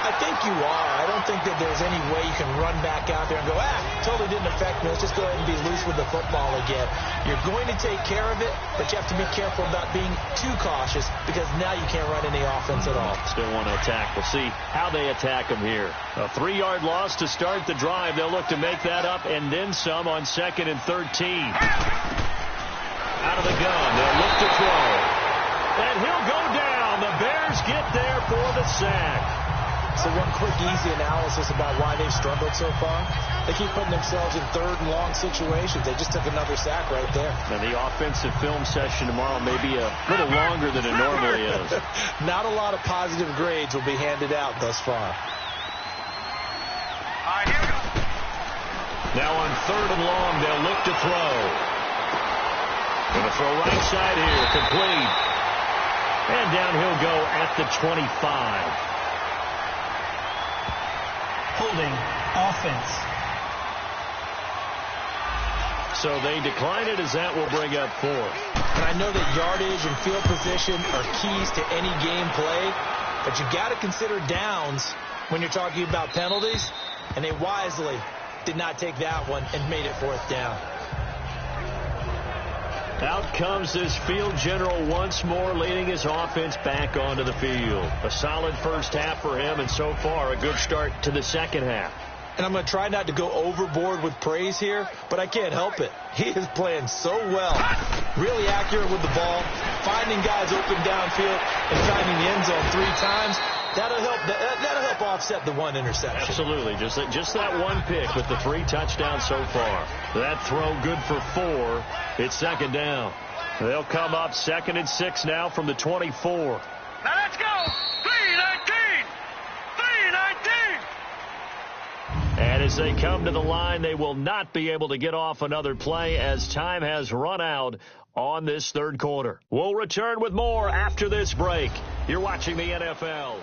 I think you are. I don't think that there's any way you can run back out there and go, totally didn't affect me. Let's just go ahead and be loose with the football again. You're going to take care of it, but you have to be careful about being too cautious because now you can't run any offense at all. Still want to attack. We'll see how they attack them here. A 3-yard loss to start the drive. They'll look to make that up and then some on 2nd and 13. Out of the gun. They'll look to throw. And he'll go down. The Bears get there for the sack. So one quick, easy analysis about why they've struggled so far. They keep putting themselves in 3rd and long situations. They just took another sack right there. Now, the offensive film session tomorrow may be a little longer than it normally is. Not a lot of positive grades will be handed out thus far. Now on 3rd and long, they'll look to throw. Going to throw right side here, complete. And down he'll go at the 25. Holding offense. So they decline it, as that will bring up 4. And I know that yardage and field position are keys to any game play, but you got to consider downs when you're talking about penalties, and they wisely did not take that one and made it 4th down. Out comes this field general once more, leading his offense back onto the field. A solid first half for him, and so far a good start to the second half. And I'm going to try not to go overboard with praise here, but I can't help it. He is playing so well. Really accurate with the ball, finding guys open downfield, and finding the end zone 3 times. That'll help offset the 1 interception. Absolutely. Just that 1 pick with the 3 touchdowns so far. That throw good for 4. It's 2nd down. They'll come up 2nd and 6 now from the 24. Now let's go. 3-19. 3-19. And as they come to the line, they will not be able to get off another play as time has run out on this 3rd quarter. We'll return with more after this break. You're watching the NFL.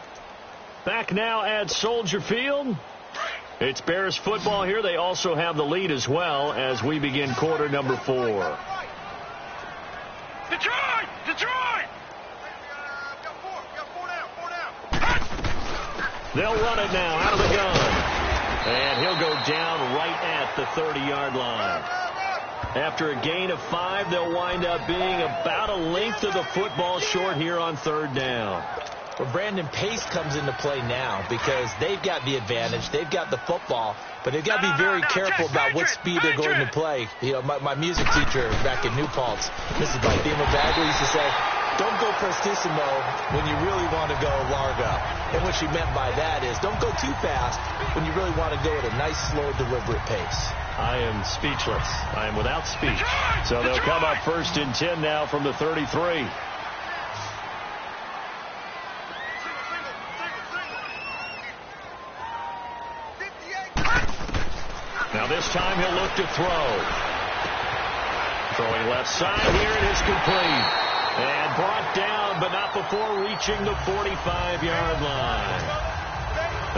Back now at Soldier Field. It's Bears football here. They also have the lead as well as we begin quarter number 4. Detroit! Detroit! They'll run it now out of the gun. And he'll go down right at the 30-yard line. After a gain of 5, they'll wind up being about a length of the football short here on 3rd down. Well, Brandon, pace comes into play now because they've got the advantage. They've got the football, but they've got to be very careful about what speed they're going to play. You know, my music teacher back in New Paltz, Mrs. Bathema Bagley, used to say, don't go prestissimo when you really want to go largo. And what she meant by that is don't go too fast when you really want to go at a nice, slow, deliberate pace. I am speechless. I am without speech. So they'll come up 1st and 10 now from the 33. Now this time he'll look to throw. Throwing left side here, it is complete. And brought down, but not before reaching the 45-yard line.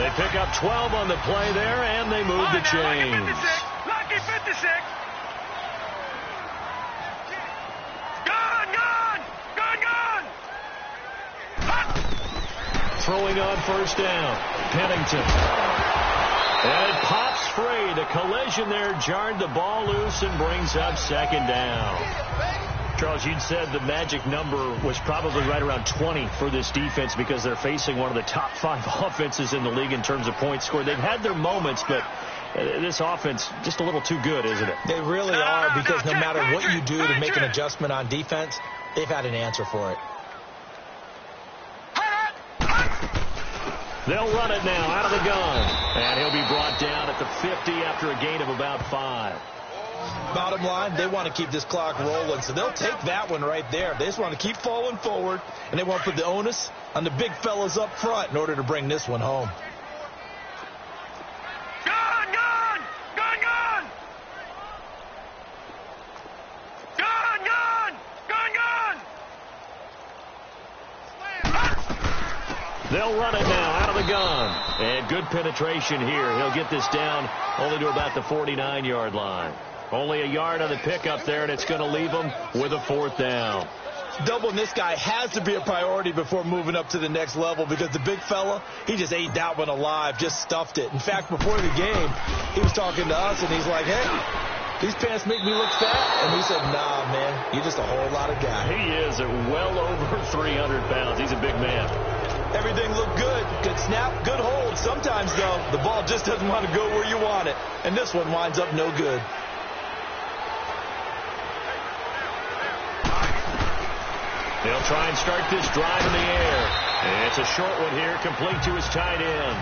They pick up 12 on the play there, and they move the chains. Lucky 56. Gone! Throwing on 1st down. Pennington. And it pops free. The collision there jarred the ball loose and brings up 2nd down. Charles, you'd said the magic number was probably right around 20 for this defense because they're facing one of the top 5 offenses in the league in terms of points scored. They've had their moments, but this offense just a little too good, isn't it? They really are, because no matter what you do to make an adjustment on defense, they've had an answer for it. They'll run it now out of the gun. And he'll be brought down at the 50 after a gain of about 5. Bottom line, they want to keep this clock rolling, so they'll take that one right there. They just want to keep falling forward, and they want to put the onus on the big fellas up front in order to bring this one home. They'll run it now out of the gun. And good penetration here. He'll get this down only to about the 49-yard line. Only a yard on the pickup there, and it's going to leave him with a 4th down. Doubling this guy has to be a priority before moving up to the next level, because the big fella, he just ate that one alive, just stuffed it. In fact, before the game, he was talking to us, and he's like, hey, these pants make me look fat. And we said, nah, man, you're just a whole lot of guy. He is at well over 300 pounds. He's a big man. Everything looked good. Good snap, good hold. Sometimes, though, the ball just doesn't want to go where you want it. And this one winds up no good. They'll try and start this drive in the air. And it's a short one here, complete to his tight end.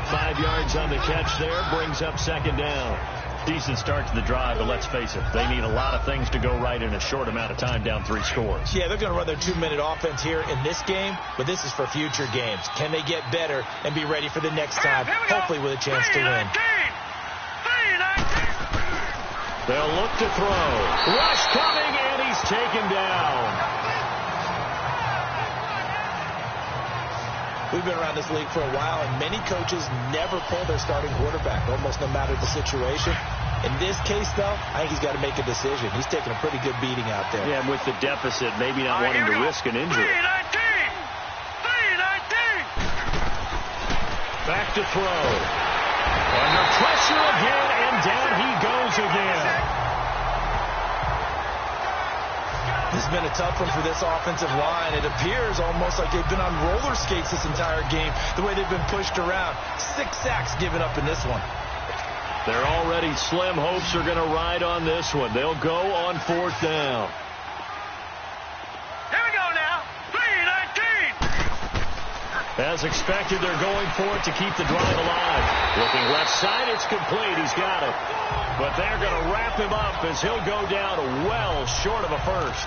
5 yards on the catch there, brings up 2nd down. Decent start to the drive, but let's face it, they need a lot of things to go right in a short amount of time, down 3 scores. Yeah, they're going to run their 2-minute offense here in this game, but this is for future games. Can they get better and be ready for the next time, hopefully with a chance to win? They'll look to throw. Rush coming, and he's taken we've been around this league for a while, and many coaches never pull their starting quarterback, almost no matter the situation. In this case, though, I think he's got to make a decision. He's taking a pretty good beating out there. Yeah, and with the deficit, maybe not wanting to risk an injury. 3-19! Back to throw. Under pressure again, and down he goes again. This has been a tough one for this offensive line. It appears almost like they've been on roller skates this entire game, the way they've been pushed around. 6 sacks given up in this one. Their already slim hopes are going to ride on this one. They'll go on 4th down. Here we go now. 3-19! As expected, they're going for it to keep the drive alive. Looking left side, it's complete. He's got it. But they're going to wrap him up as he'll go down well short of a first.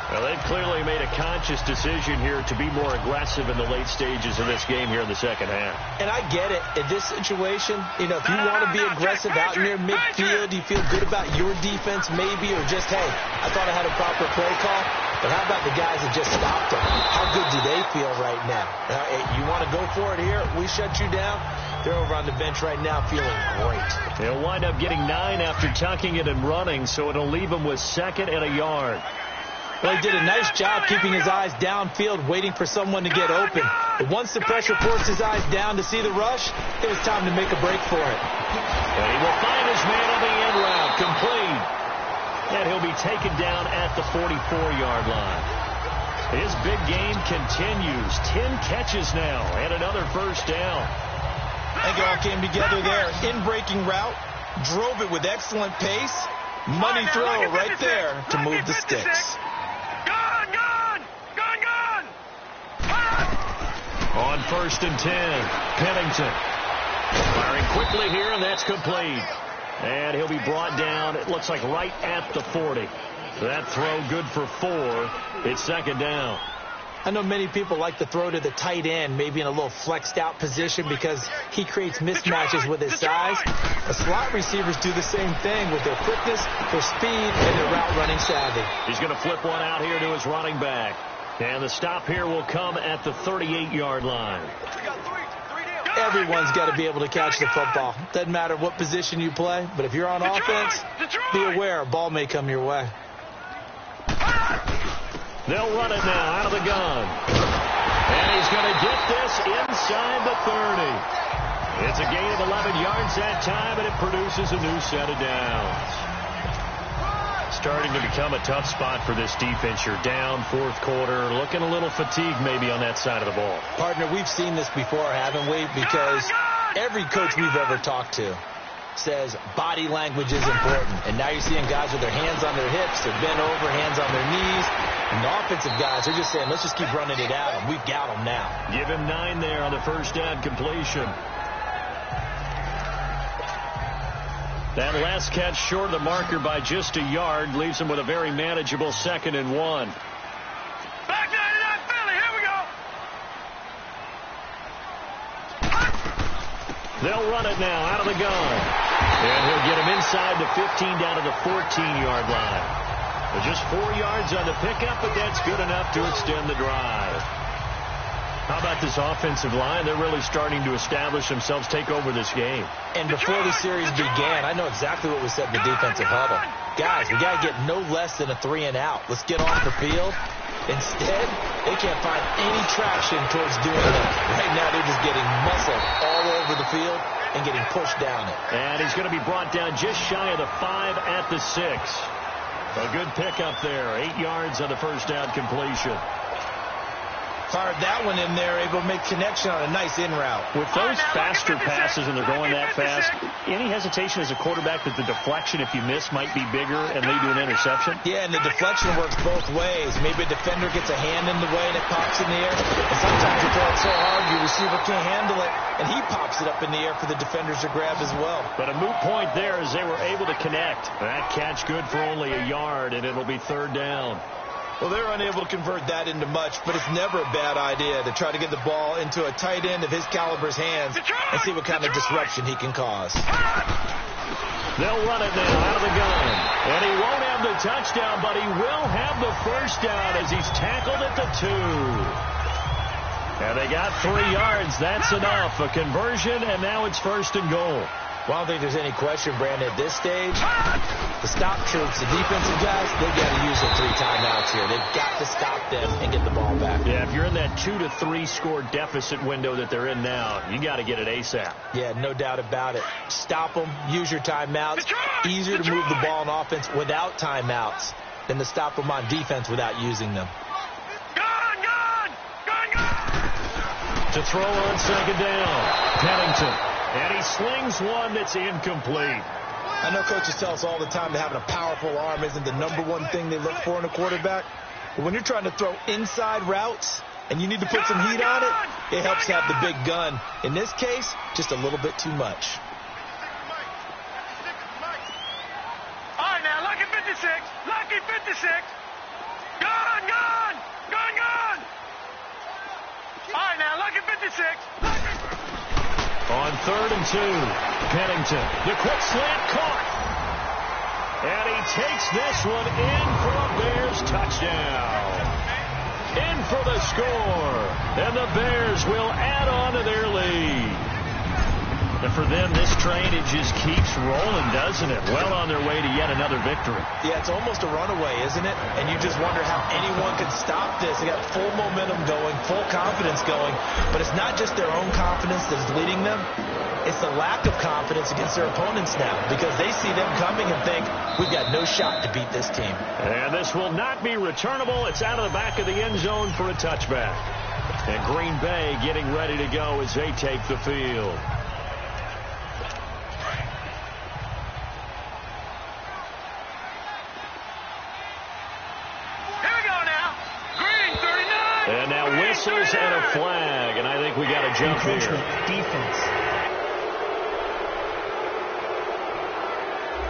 Well, they've clearly made a conscious decision here to be more aggressive in the late stages of this game here in the second half. And I get it. In this situation, if you want to be aggressive out near midfield, you feel good about your defense maybe, or just, hey, I thought I had a proper play call. But how about the guys that just stopped them? How good do they feel right now? You want to go for it here? We shut you down. They're over on the bench right now feeling great. They'll wind up getting 9 after tucking it and running, so it'll leave them with 2nd and a yard. Well, he did a nice job keeping his eyes downfield, waiting for someone to get open. But once the pressure forced his eyes down to see the rush, it was time to make a break for it. And he will find his man on the end route, complete. And he'll be taken down at the 44-yard line. His big game continues. 10 catches now and another first down. I think it all came together there. In-breaking route, drove it with excellent pace. Money throw right there to move the sticks. On 1st and 10, Pennington firing quickly here, and that's complete. And he'll be brought down, it looks like right at the 40. That throw good for 4. It's 2nd down. I know many people like to throw to the tight end, maybe in a little flexed out position because he creates mismatches with his size. The slot receivers do the same thing with their quickness, their speed, and their route running savvy. He's going to flip one out here to his running back. And the stop here will come at the 38-yard line. Everyone's got to be able to catch the football. Doesn't matter what position you play, but if you're on offense, be aware a ball may come your way. They'll run it now out of the gun. And he's going to get this inside the 30. It's a gain of 11 yards that time, and it produces a new set of downs. Starting to become a tough spot for this defense. You're down 4th quarter, looking a little fatigued maybe on that side of the ball. Partner, we've seen this before, haven't we? Because every coach we've ever talked to says body language is important. And now you're seeing guys with their hands on their hips, they're bent over, hands on their knees. And the offensive guys are just saying, let's just keep running it at them. We've got them now. Give him 9 there on the first down completion. That last catch short of the marker by just a yard leaves him with a very manageable 2nd and 1. Back 99 Philly, here we go. They'll run it now out of the gun. And he'll get him inside the 15 down to the 14-yard line. But just 4 yards on the pickup, but that's good enough to extend the drive. How about this offensive line? They're really starting to establish themselves, take over this game. And before the series began, I know exactly what we said in the defensive huddle. Guys, we got to get no less than a 3 and out. Let's get off the field. Instead, they can't find any traction towards doing that. Right now, they're just getting muscled all over the field and getting pushed down it. And he's going to be brought down just shy of the 5 at the 6. A good pickup there. 8 yards on the first down completion. Fired that one in there, able to make connection on a nice in route. With those faster passes and they're going that fast, any hesitation as a quarterback that the deflection, if you miss, might be bigger and lead to an interception? Yeah, and the deflection works both ways. Maybe a defender gets a hand in the way and it pops in the air. And sometimes you throw it so hard your receiver can't handle it, and he pops it up in the air for the defenders to grab as well. But a moot point there as they were able to connect. That catch good for only a yard, and it'll be 3rd down. Well, they're unable to convert that into much, but it's never a bad idea to try to get the ball into a tight end of his caliber's hands and see what kind of disruption he can cause. They'll run it now out of the gun. And he won't have the touchdown, but he will have the first down as he's tackled at the 2. And they got 3 yards. That's enough. A conversion, and now it's 1st and goal. Well, I don't think there's any question, Brandon, at this stage, the stop troops, the defensive guys, they got to use their 3 timeouts here. They've got to stop them and get the ball back. Yeah, if you're in that 2 to 3 score deficit window that they're in now, you got to get it ASAP. Yeah, no doubt about it. Stop them, use your timeouts. Easier to move the ball on offense without timeouts than to stop them on defense without using them. To throw on 2nd down, Pennington. And he slings one that's incomplete. I know coaches tell us all the time that having a powerful arm isn't the #1 thing they look for in a quarterback. But when you're trying to throw inside routes and you need to put some heat on it, it helps to have the big gun. In this case, just a little bit too much. All right, now, lucky 56. Lucky 56. Gone. All right, now, lucky 56. On 3rd and 2, Pennington. The quick slant caught. And he takes this one in for a Bears touchdown. In for the score. And the Bears will add on to their lead. And for them, this train, it just keeps rolling, doesn't it? Well on their way to yet another victory. Yeah, it's almost a runaway, isn't it? And you just wonder how anyone could stop this. They got full momentum going, full confidence going. But it's not just their own confidence that's leading them. It's the lack of confidence against their opponents now, because they see them coming and think, we've got no shot to beat this team. And this will not be returnable. It's out of the back of the end zone for a touchback. And Green Bay getting ready to go as they take the field. And now whistles and a flag, and I think we got a jump here. Defense.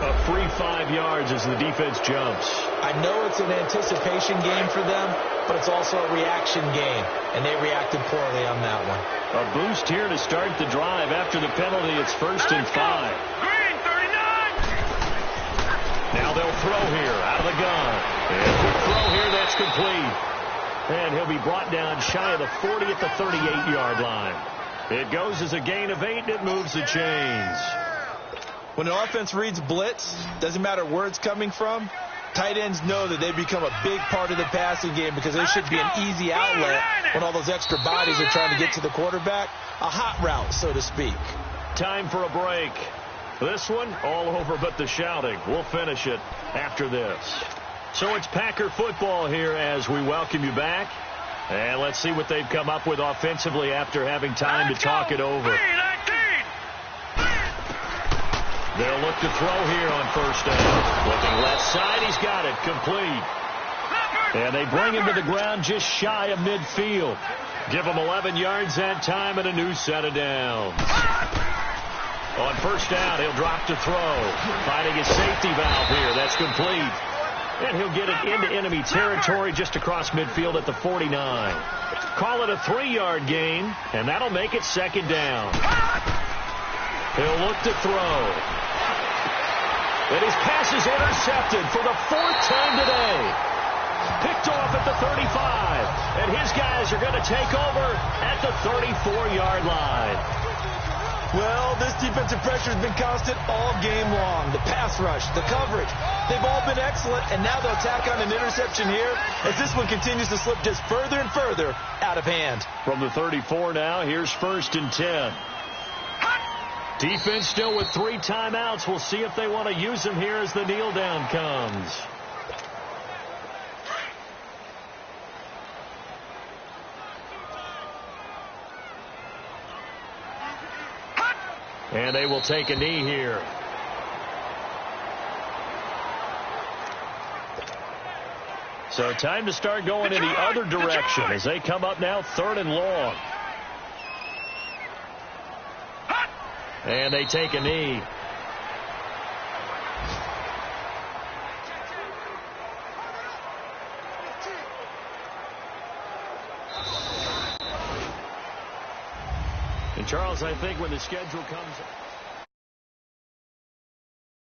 A free 5 yards as the defense jumps. I know it's an anticipation game for them, but it's also a reaction game, and they reacted poorly on that one. A boost here to start the drive. After the penalty, it's 1st and 5. Green 39. Now they'll throw here out of the gun. And the throw here, that's complete. And he'll be brought down shy of the 40 at the 38-yard line. It goes as a gain of 8, and it moves the chains. When an offense reads blitz, doesn't matter where it's coming from, tight ends know that they become a big part of the passing game because they should be an easy outlet when all those extra bodies are trying to get to the quarterback. A hot route, so to speak. Time for a break. This one, all over but the shouting. We'll finish it after this. So it's Packer football here as we welcome you back. And let's see what they've come up with offensively after having time to talk it over. They'll look to throw here on 1st down. Looking left side, he's got it, complete. And they bring him to the ground just shy of midfield. Give him 11 yards that time and a new set of downs. On 1st down, he'll drop to throw. Finding his safety valve here, that's complete. And he'll get it into enemy territory just across midfield at the 49. Call it a 3-yard gain, and that'll make it 2nd down. He'll look to throw. And his pass is intercepted for the 4th time today. Picked off at the 35. And his guys are going to take over at the 34-yard line. Well, this defensive pressure has been constant all game long. The pass rush, the coverage, they've all been excellent, and now they'll tack on an interception here as this one continues to slip just further and further out of hand. From the 34 now, here's 1st and 10. Defense still with 3 timeouts. We'll see if they want to use them here as the kneel down comes. And they will take a knee here. So time to start going in the other direction as they come up now 3rd and long. And they take a knee. And Charles, I think when the schedule comes